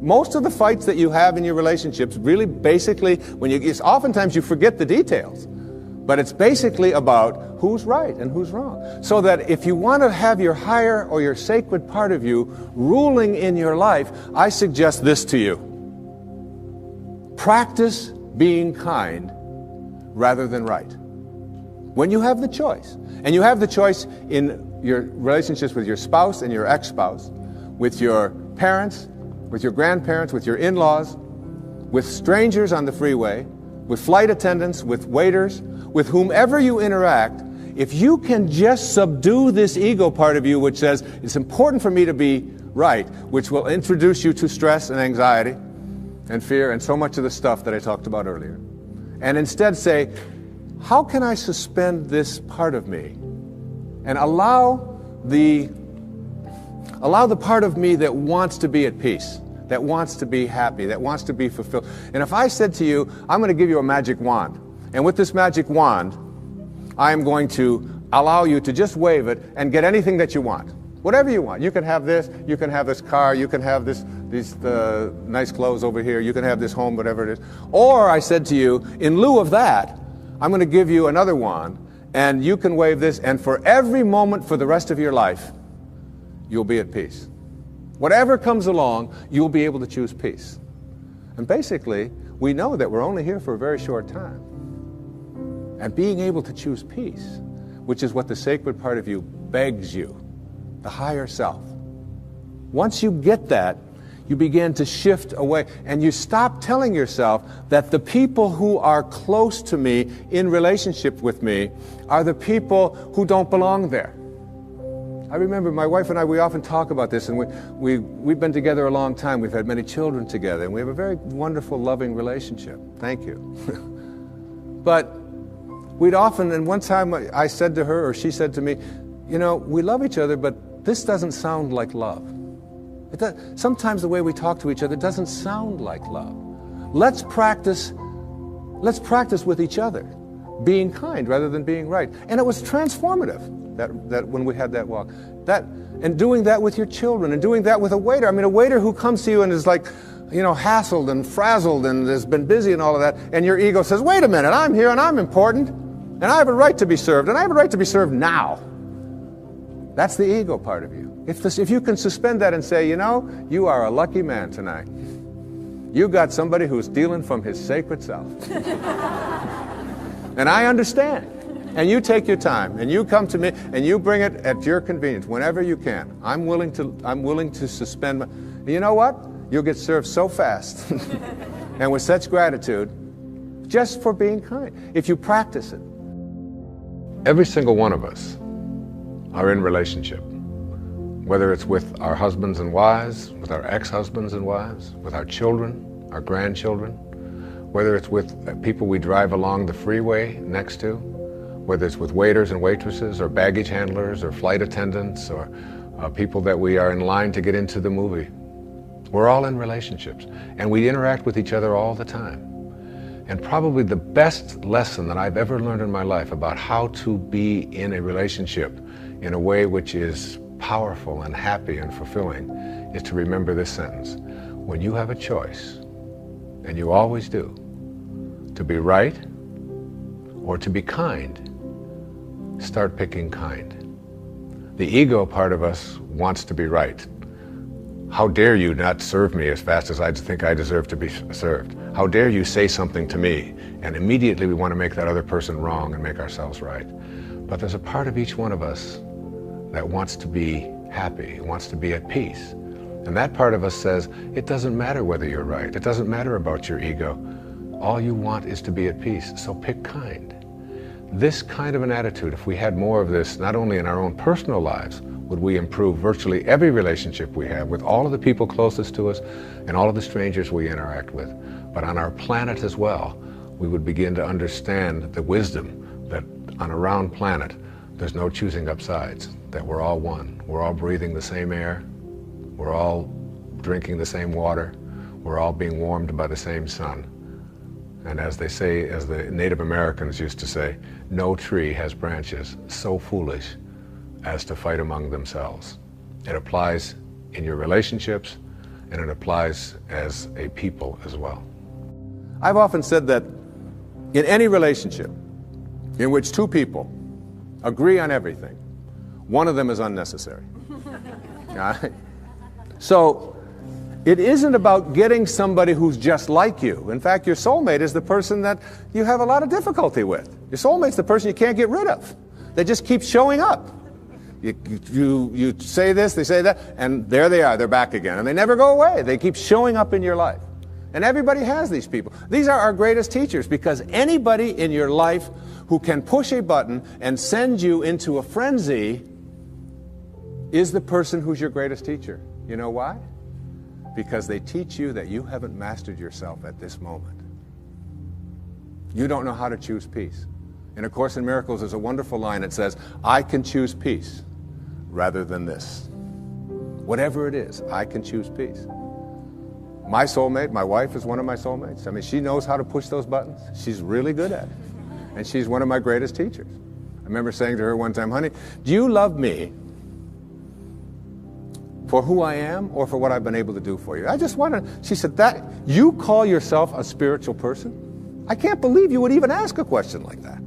A: Most of the fights that you have in your relationships really basically, oftentimes you forget the details. But it's basically about who's right and who's wrong. So that if you want to have your higher or your sacred part of you ruling in your life, I suggest this to you. Practice being kind rather than right. When you have the choice, and you have the choice in your relationships with your spouse and your ex-spouse, with your parents, with your grandparents, with your in-laws, with strangers on the freeway, with flight attendants, with waiters, with whomever you interact, if you can just subdue this ego part of you which says, it's important for me to be right, which will introduce you to stress and anxiety and fear and so much of the stuff that I talked about earlier, and instead say, how can I suspend this part of me and allow the part of me that wants to be at peace, that wants to be happy, that wants to be fulfilled. And if I said to you, I'm going to give you a magic wand, and with this magic wand, I am going to allow you to just wave it and get anything that you want. Whatever you want. You can have this, you can have this car, you can have these nice clothes over here, you can have this home, whatever it is. Or I said to you, in lieu of that, I'm going to give you another wand, and you can wave this, and for every moment for the rest of your life, you'll be at peace. Whatever comes along, you'll be able to choose peace. And basically, we know that we're only here for a very short time. And being able to choose peace, which is what the sacred part of you begs you, the higher self. Once you get that, you begin to shift away, and you stop telling yourself that the people who are close to me, in relationship with me, are the people who don't belong there. I remember my wife and I, we often talk about this, and we've been together a long time. We've had many children together, and we have a very wonderful, loving relationship. Thank you. But we'd often, and one time I said to her, or she said to me, you know, we love each other, but this doesn't sound like love. Sometimes the way we talk to each other doesn't sound like love. Let's practice with each other, being kind rather than being right. And it was transformative that when we had that walk. And doing that with your children, and doing that with a waiter. I mean, a waiter who comes to you and is like, you know, hassled and frazzled and has been busy and all of that, and your ego says, wait a minute, I'm here and I'm important, and I have a right to be served, and I have a right to be served now. That's the ego part of you. If you can suspend that and say, you know, you are a lucky man tonight. You got somebody who's dealing from his sacred self. And I understand. And you take your time, and you come to me, and you bring it at your convenience, whenever you can. I'm willing to suspend my... You know what? You'll get served so fast and with such gratitude just for being kind, if you practice it. Every single one of us are in relationship, whether it's with our husbands and wives, with our ex-husbands and wives, with our children, our grandchildren, whether it's with people we drive along the freeway next to, whether it's with waiters and waitresses or baggage handlers or flight attendants or people that we are in line to get into the movie. We're all in relationships, and we interact with each other all the time. And probably the best lesson that I've ever learned in my life about how to be in a relationship in a way which is powerful and happy and fulfilling is to remember this sentence. When you have a choice, and you always do, to be right or to be kind, start picking kind. The ego part of us wants to be right. How dare you not serve me as fast as I think I deserve to be served? How dare you say something to me? And immediately we want to make that other person wrong and make ourselves right. But there's a part of each one of us that wants to be happy, wants to be at peace. And that part of us says, it doesn't matter whether you're right. It doesn't matter about your ego. All you want is to be at peace, so pick kind. This kind of an attitude, if we had more of this, not only in our own personal lives, would we improve virtually every relationship we have with all of the people closest to us and all of the strangers we interact with. But on our planet as well, we would begin to understand the wisdom that on a round planet, there's no choosing up sides, that we're all one. We're all breathing the same air. We're all drinking the same water. We're all being warmed by the same sun. And as they say, as the Native Americans used to say, no tree has branches so foolish as to fight among themselves. It applies in your relationships, and it applies as a people as well. I've often said that in any relationship in which two people agree on everything, one of them is unnecessary. All right? So it isn't about getting somebody who's just like you. In fact, your soulmate is the person that you have a lot of difficulty with. Your soulmate's the person you can't get rid of. They just keep showing up. You say this, they say that, and there they are, they're back again. And they never go away. They keep showing up in your life. And everybody has these people. These are our greatest teachers, because anybody in your life who can push a button and send you into a frenzy is the person who's your greatest teacher. You know why? Because they teach you that you haven't mastered yourself at this moment. You don't know how to choose peace. In A Course in Miracles, there's a wonderful line that says, I can choose peace rather than this. Whatever it is, I can choose peace. My soulmate, my wife, is one of my soulmates. I mean, she knows how to push those buttons. She's really good at it. And she's one of my greatest teachers. I remember saying to her one time, honey, do you love me for who I am or for what I've been able to do for you? I just want to, she said, that you call yourself a spiritual person? I can't believe you would even ask a question like that.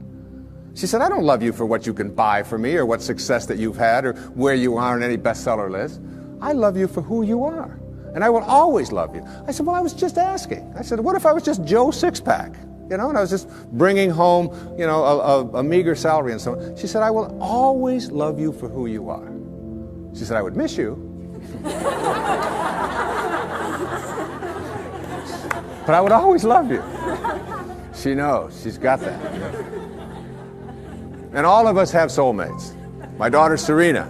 A: She said, I don't love you for what you can buy for me or what success that you've had or where you are on any bestseller list. I love you for who you are. And I will always love you. I said, well, I was just asking. I said, what if I was just Joe Sixpack? You know, and I was just bringing home, you know, a meager salary and so on. She said, I will always love you for who you are. She said, I would miss you. But I would always love you. She knows. She's got that. And all of us have soulmates. My daughter Serena,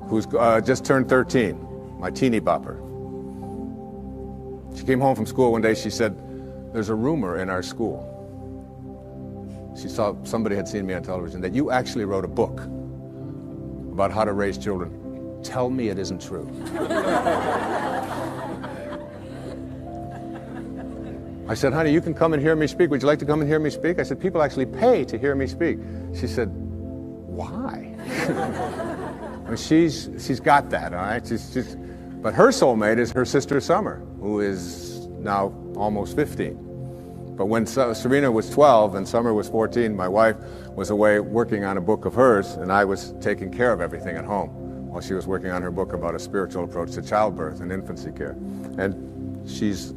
A: who's just turned 13, my teeny bopper. She came home from school one day. She said, there's a rumor in our school. She saw somebody had seen me on television that you actually wrote a book about how to raise children. Tell me it isn't true. I said, honey, you can come and hear me speak. Would you like to come and hear me speak? I said, people actually pay to hear me speak. She said, why? I mean, she's got that, all right? But her soulmate is her sister Summer, who is now almost 15. But when Serena was 12 and Summer was 14, my wife was away working on a book of hers, and I was taking care of everything at home while she was working on her book about a spiritual approach to childbirth and infancy care. And she's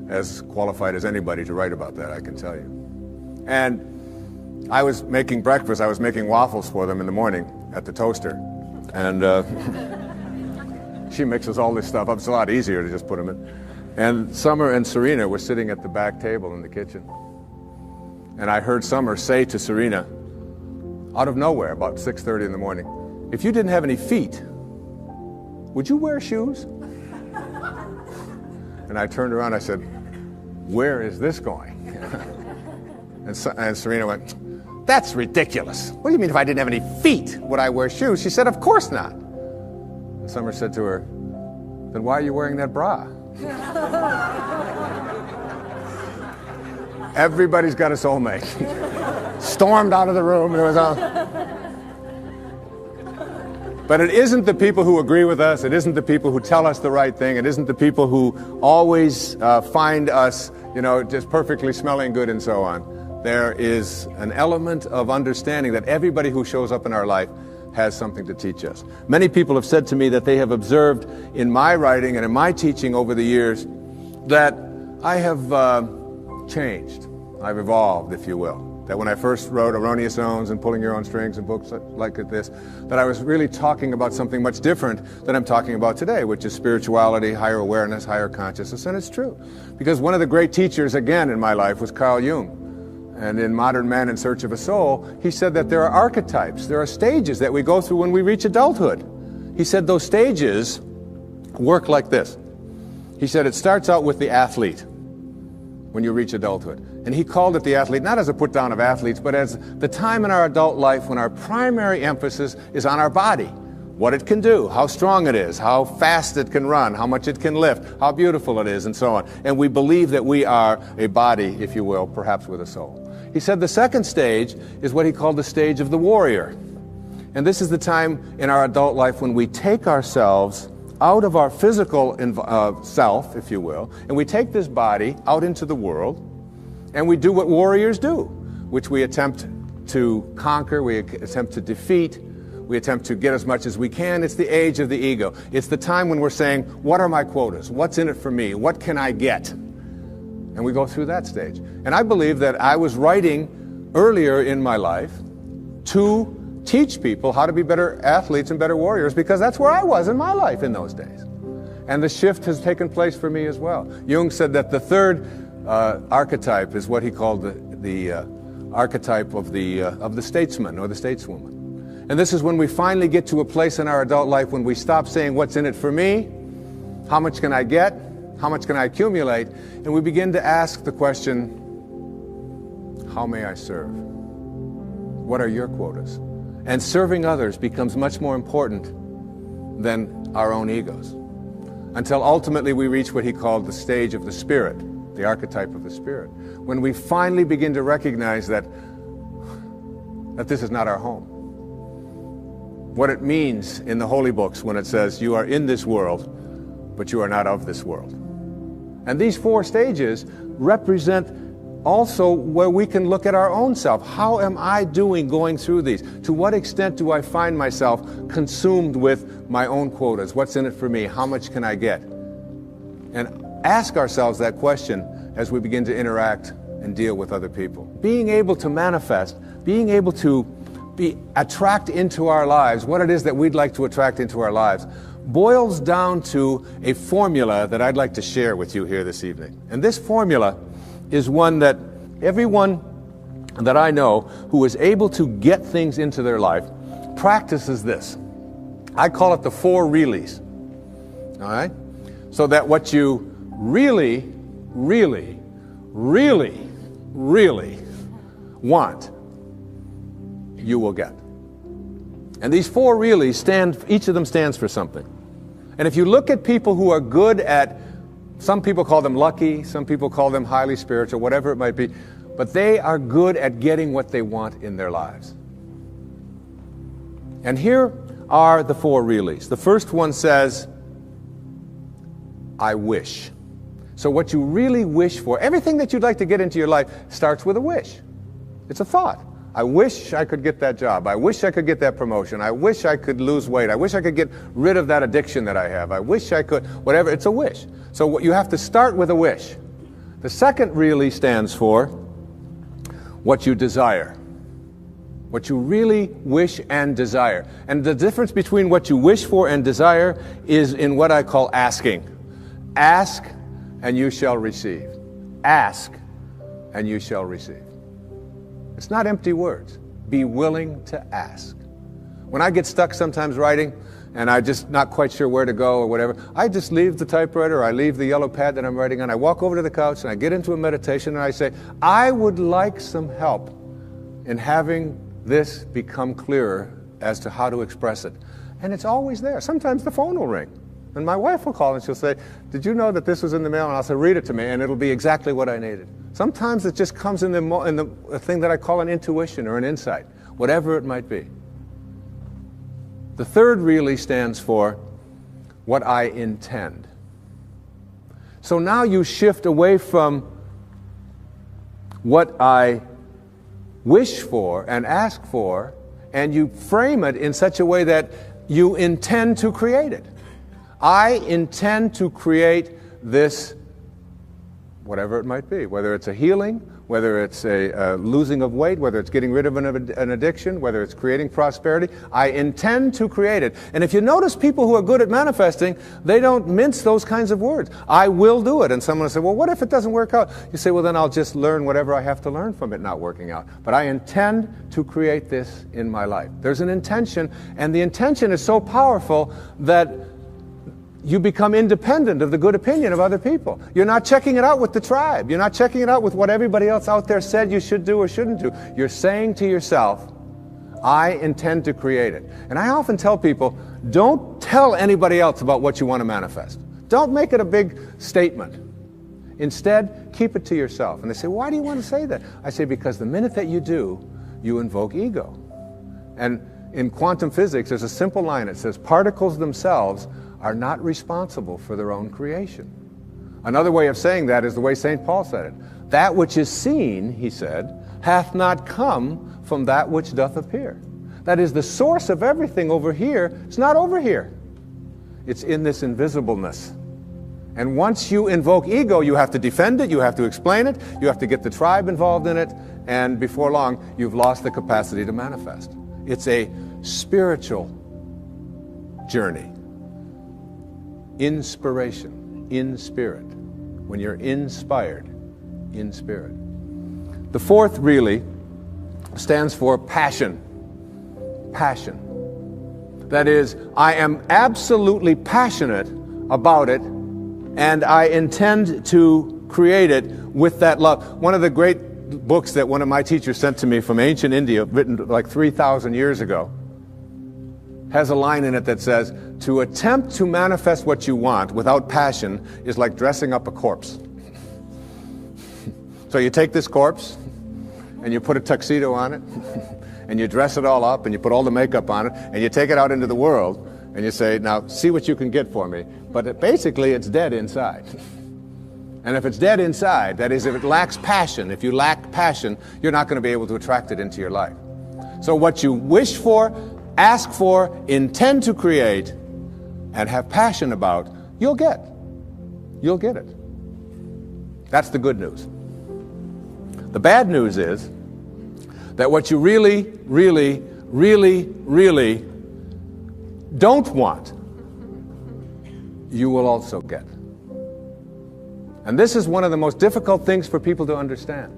A: as qualified as anybody to write about that, I can tell you. And I was making breakfast. I was making waffles for them in the morning at the toaster. And she mixes all this stuff up. It's a lot easier to just put them in. And Summer and Serena were sitting at the back table in the kitchen. And I heard Summer say to Serena, out of nowhere, about 6:30 in the morning, if you didn't have any feet, would you wear shoes? And I turned around, I said, where is this going? And Serena went, that's ridiculous. What do you mean if I didn't have any feet, would I wear shoes? She said, of course not. And Summer said to her, then why are you wearing that bra? Everybody's got a soulmate. Stormed out of the room. And it was all... But it isn't the people who agree with us. It isn't the people who tell us the right thing. It isn't the people who always find us, just perfectly smelling good and so on. There is an element of understanding that everybody who shows up in our life has something to teach us. Many people have said to me that they have observed in my writing and in my teaching over the years that I have changed. I've evolved, if you will. That when I first wrote Erroneous Zones and Pulling Your Own Strings and books like this, that I was really talking about something much different than I'm talking about today, which is spirituality, higher awareness, higher consciousness, and it's true. Because one of the great teachers, again, in my life was Carl Jung. And in Modern Man in Search of a Soul, he said that there are archetypes, there are stages that we go through when we reach adulthood. He said those stages work like this. He said it starts out with the athlete when you reach adulthood. And he called it the athlete, not as a put down of athletes, but as the time in our adult life when our primary emphasis is on our body. What it can do, how strong it is, how fast it can run, how much it can lift, how beautiful it is, and so on. And we believe that we are a body, if you will, perhaps with a soul. He said the second stage is what he called the stage of the warrior. And this is the time in our adult life when we take ourselves out of our physical self, if you will, and we take this body out into the world, and we do what warriors do, which we attempt to conquer, we attempt to defeat, we attempt to get as much as we can. It's the age of the ego. It's the time when we're saying, what are my quotas? What's in it for me? What can I get? And we go through that stage. And I believe that I was writing earlier in my life to teach people how to be better athletes and better warriors, because that's where I was in my life in those days. And the shift has taken place for me as well. Jung said that the third archetype is what he called the archetype of the statesman or the stateswoman. And this is when we finally get to a place in our adult life when we stop saying, what's in it for me? How much can I get? How much can I accumulate? And we begin to ask the question, how may I serve? What are your quotas? And serving others becomes much more important than our own egos, until ultimately we reach what he called the stage of the spirit, the archetype of the spirit, when we finally begin to recognize that this is not our home. What it means in the holy books when it says, you are in this world, but you are not of this world. And these four stages represent also where we can look at our own self. How am I doing going through these? To what extent do I find myself consumed with my own quotas? What's in it for me? How much can I get? And ask ourselves that question as we begin to interact and deal with other people. Being able to manifest, being able to attract into our lives what it is that we'd like to attract into our lives boils down to a formula that I'd like to share with you here this evening. And this formula is one that everyone that I know who is able to get things into their life practices this. I call it the 4 reallys. All right? So that what you really, really, really, really want, you will get. And these 4 reallys each of them stands for something. And if you look at people who are good at, some people call them lucky, some people call them highly spiritual, whatever it might be, but they are good at getting what they want in their lives. And here are the 4 reallys. The first one says, I wish. So what you really wish for, everything that you'd like to get into your life starts with a wish. It's a thought. I wish I could get that job. I wish I could get that promotion. I wish I could lose weight. I wish I could get rid of that addiction that I have. I wish I could, whatever. It's a wish. So you have to start with a wish. The second really stands for what you desire. What you really wish and desire. And the difference between what you wish for and desire is in what I call asking. Ask and you shall receive. Ask and you shall receive. It's not empty words. Be willing to ask. When I get stuck sometimes writing and I'm just not quite sure where to go or whatever, I just leave the typewriter or I leave the yellow pad that I'm writing on. I walk over to the couch and I get into a meditation and I say, I would like some help in having this become clearer as to how to express it. And it's always there. Sometimes the phone will ring. And my wife will call and she'll say, did you know that this was in the mail? And I'll say, read it to me, and it'll be exactly what I needed. Sometimes it just comes in the thing that I call an intuition or an insight, whatever it might be. The third really stands for what I intend. So now you shift away from what I wish for and ask for, and you frame it in such a way that you intend to create it. I intend to create this, whatever it might be, whether it's a healing, whether it's a losing of weight, whether it's getting rid of an addiction, whether it's creating prosperity. I intend to create it. And if you notice people who are good at manifesting, they don't mince those kinds of words. I will do it. And someone will say, well, what if it doesn't work out? You say, well, then I'll just learn whatever I have to learn from it not working out. But I intend to create this in my life. There's an intention, and the intention is so powerful that you become independent of the good opinion of other people. You're not checking it out with the tribe. You're not checking it out with what everybody else out there said you should do or shouldn't do. You're saying to yourself, I intend to create it. And I often tell people, don't tell anybody else about what you want to manifest. Don't make it a big statement. Instead, keep it to yourself. And they say, why do you want to say that? I say, because the minute that you do, you invoke ego. And in quantum physics, there's a simple line. It says, particles themselves are not responsible for their own creation. Another way of saying that is the way St. Paul said it. That which is seen, he said, hath not come from that which doth appear. That is, the source of everything over here is not over here. It's in this invisibleness. And once you invoke ego, you have to defend it, you have to explain it, you have to get the tribe involved in it, and before long, you've lost the capacity to manifest. It's a spiritual journey. Inspiration, in spirit. When you're inspired, in spirit. The fourth really stands for passion. Passion. That is, I am absolutely passionate about it, and I intend to create it with that love. One of the great books that one of my teachers sent to me from ancient India, written like 3,000 years ago, has a line in it that says, to attempt to manifest what you want without passion is like dressing up a corpse. So you take this corpse, and you put a tuxedo on it, and you dress it all up, and you put all the makeup on it, and you take it out into the world, and you say, now see what you can get for me. But basically it's dead inside. And if it's dead inside, that is, if it lacks passion, if you lack passion, you're not going to be able to attract it into your life. So what you wish for, ask for, intend to create, and have passion about, you'll get. You'll get it. That's the good news. The bad news is that what you really, really, really, really don't want, you will also get. And this is one of the most difficult things for people to understand.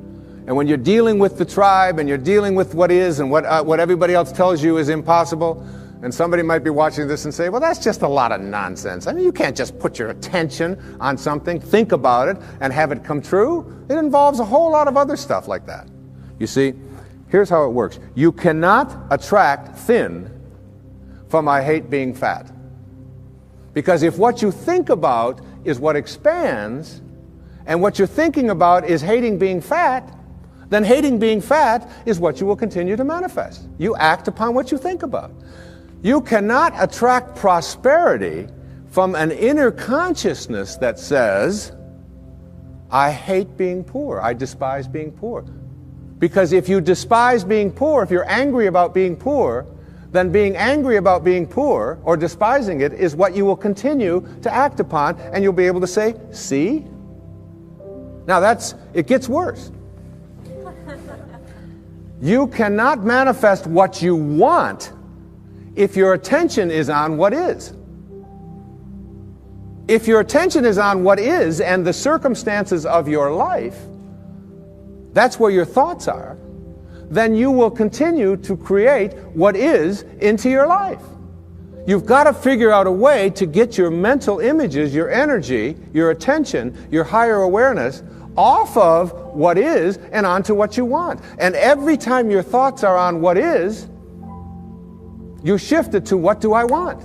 A: And when you're dealing with the tribe and you're dealing with what is and what everybody else tells you is impossible, and somebody might be watching this and say, well, that's just a lot of nonsense. I mean, you can't just put your attention on something, think about it, and have it come true. It involves a whole lot of other stuff like that. You see, here's how it works. You cannot attract thin from I hate being fat. Because if what you think about is what expands, and what you're thinking about is hating being fat, then hating being fat is what you will continue to manifest. You act upon what you think about. You cannot attract prosperity from an inner consciousness that says, I hate being poor, I despise being poor. Because if you despise being poor, if you're angry about being poor, then being angry about being poor or despising it is what you will continue to act upon, and you'll be able to say, see? Now it gets worse. You cannot manifest what you want if your attention is on what is. If your attention is on what is and the circumstances of your life, that's where your thoughts are, then you will continue to create what is into your life. You've got to figure out a way to get your mental images, your energy, your attention, your higher awareness off of what is and onto what you want. And every time your thoughts are on what is, you shift it to what do I want?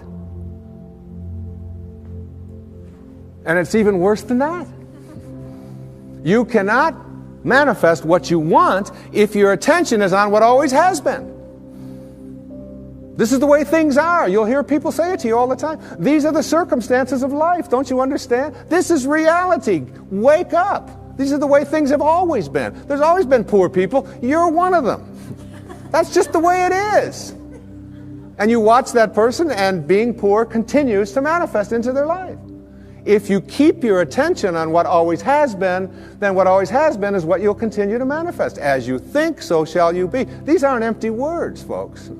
A: And it's even worse than that. You cannot manifest what you want if your attention is on what always has been. This is the way things are. You'll hear people say it to you all the time. These are the circumstances of life. Don't you understand? This is reality. Wake up. These are the way things have always been. There's always been poor people. You're one of them. That's just the way it is. And you watch that person, and being poor continues to manifest into their life. If you keep your attention on what always has been, then what always has been is what you'll continue to manifest. As you think, so shall you be. These aren't empty words, folks.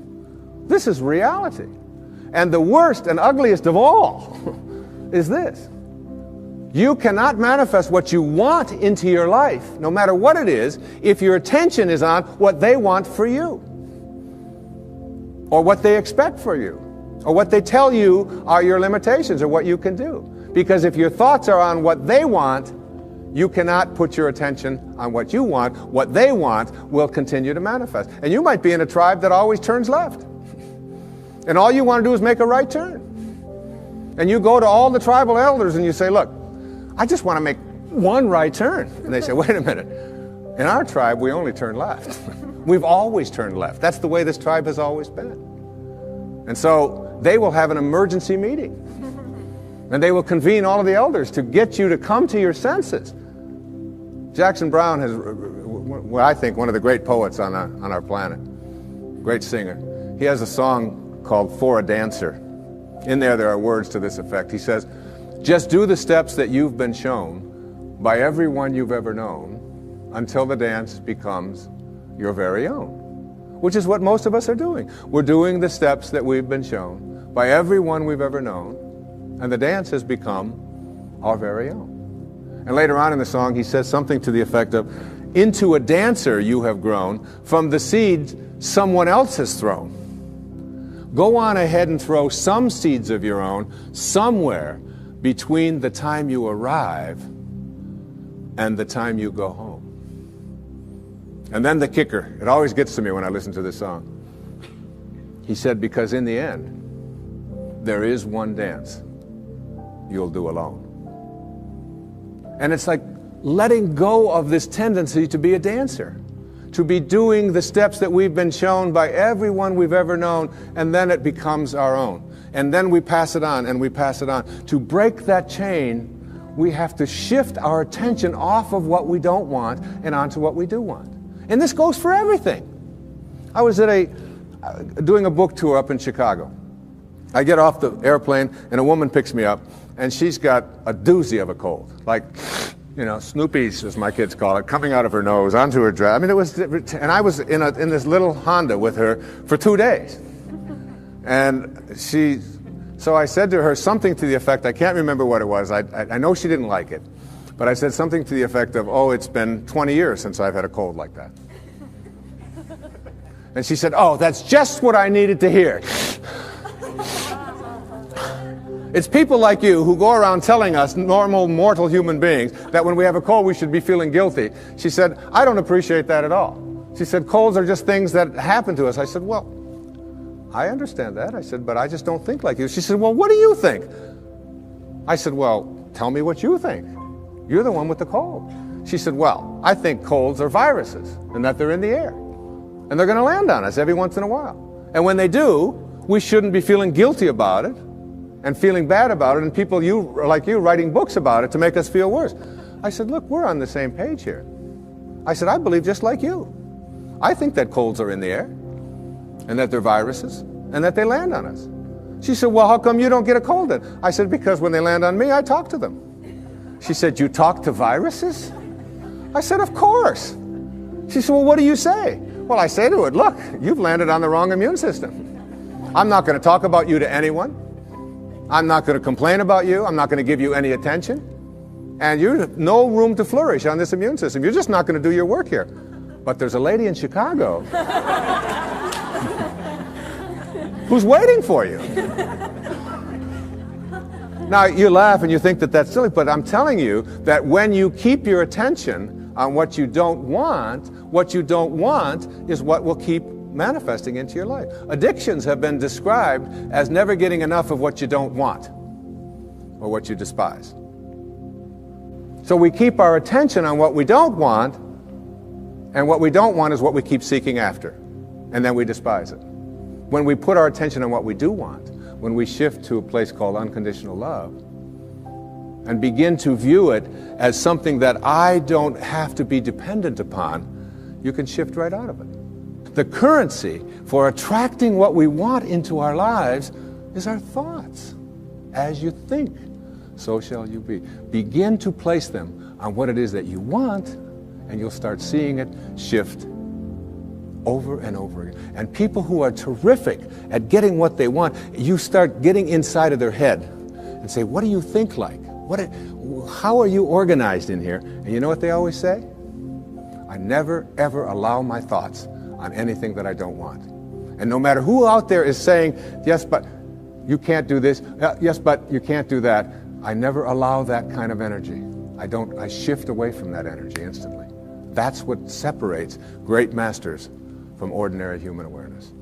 A: This is reality. And the worst and ugliest of all is this. You cannot manifest what you want into your life, no matter what it is, if your attention is on what they want for you, or what they expect for you, or what they tell you are your limitations or what you can do. Because if your thoughts are on what they want, you cannot put your attention on what you want. What they want will continue to manifest. And you might be in a tribe that always turns left. And all you want to do is make a right turn. And you go to all the tribal elders and you say, look, I just want to make one right turn. And they say, wait a minute. In our tribe, we only turn left. We've always turned left. That's the way this tribe has always been. And so they will have an emergency meeting. And they will convene all of the elders to get you to come to your senses. Jackson Browne is, well, I think, one of the great poets on our planet. Great singer. He has a song called For a Dancer. In there are words to this effect. He says, just do the steps that you've been shown by everyone you've ever known until the dance becomes your very own. Which is what most of us are doing. We're doing the steps that we've been shown by everyone we've ever known, and the dance has become our very own. And later on in the song, he says something to the effect of, into a dancer you have grown from the seeds someone else has thrown. Go on ahead and throw some seeds of your own somewhere between the time you arrive and the time you go home. And then the kicker, it always gets to me when I listen to this song. He said, because in the end, there is one dance you'll do alone. And it's like letting go of this tendency to be a dancer, to be doing the steps that we've been shown by everyone we've ever known, and then it becomes our own. And then we pass it on, and we pass it on. To break that chain, we have to shift our attention off of what we don't want and onto what we do want. And this goes for everything. I was doing a book tour up in Chicago. I get off the airplane, and a woman picks me up, and she's got a doozy of a cold. Like, you know, Snoopy's, as my kids call it, coming out of her nose, onto her dress. I mean, it was, and I was in this little Honda with her for 2 days. And so I said to her something to the effect, I can't remember what it was. I know she didn't like it. But I said something to the effect of, oh, it's been 20 years since I've had a cold like that. And she said, oh, that's just what I needed to hear. It's people like you who go around telling us, normal, mortal human beings, that when we have a cold, we should be feeling guilty. She said, I don't appreciate that at all. She said, colds are just things that happen to us. I said, well, I understand that. I said, but I just don't think like you. She said, well, what do you think? I said, well, tell me what you think. You're the one with the cold. She said, well, I think colds are viruses and that they're in the air. And they're going to land on us every once in a while. And when they do, we shouldn't be feeling guilty about it and feeling bad about it, and people like you writing books about it to make us feel worse. I said, look, we're on the same page here. I said, I believe just like you. I think that colds are in the air and that they're viruses and that they land on us. She said, well, how come you don't get a cold then? I said, because when they land on me, I talk to them. She said, you talk to viruses? I said, of course. She said, well, what do you say? Well, I say to it, look, you've landed on the wrong immune system. I'm not going to talk about you to anyone. I'm not going to complain about you. I'm not going to give you any attention. And you have no room to flourish on this immune system. You're just not going to do your work here. But there's a lady in Chicago who's waiting for you. Now, you laugh and you think that that's silly, but I'm telling you that when you keep your attention on what you don't want is what will keep manifesting into your life. Addictions have been described as never getting enough of what you don't want or what you despise. So we keep our attention on what we don't want, and what we don't want is what we keep seeking after, and then we despise it. When we put our attention on what we do want, when we shift to a place called unconditional love, and begin to view it as something that I don't have to be dependent upon, you can shift right out of it. The currency for attracting what we want into our lives is our thoughts. As you think, so shall you be. Begin to place them on what it is that you want, and you'll start seeing it shift over and over again. And people who are terrific at getting what they want, you start getting inside of their head and say, what do you think like? How are you organized in here? And you know what they always say? I never, ever allow my thoughts on anything that I don't want. And no matter who out there is saying, yes, but you can't do this, yes, but you can't do that, I never allow that kind of energy. I shift away from that energy instantly. That's what separates great masters from ordinary human awareness.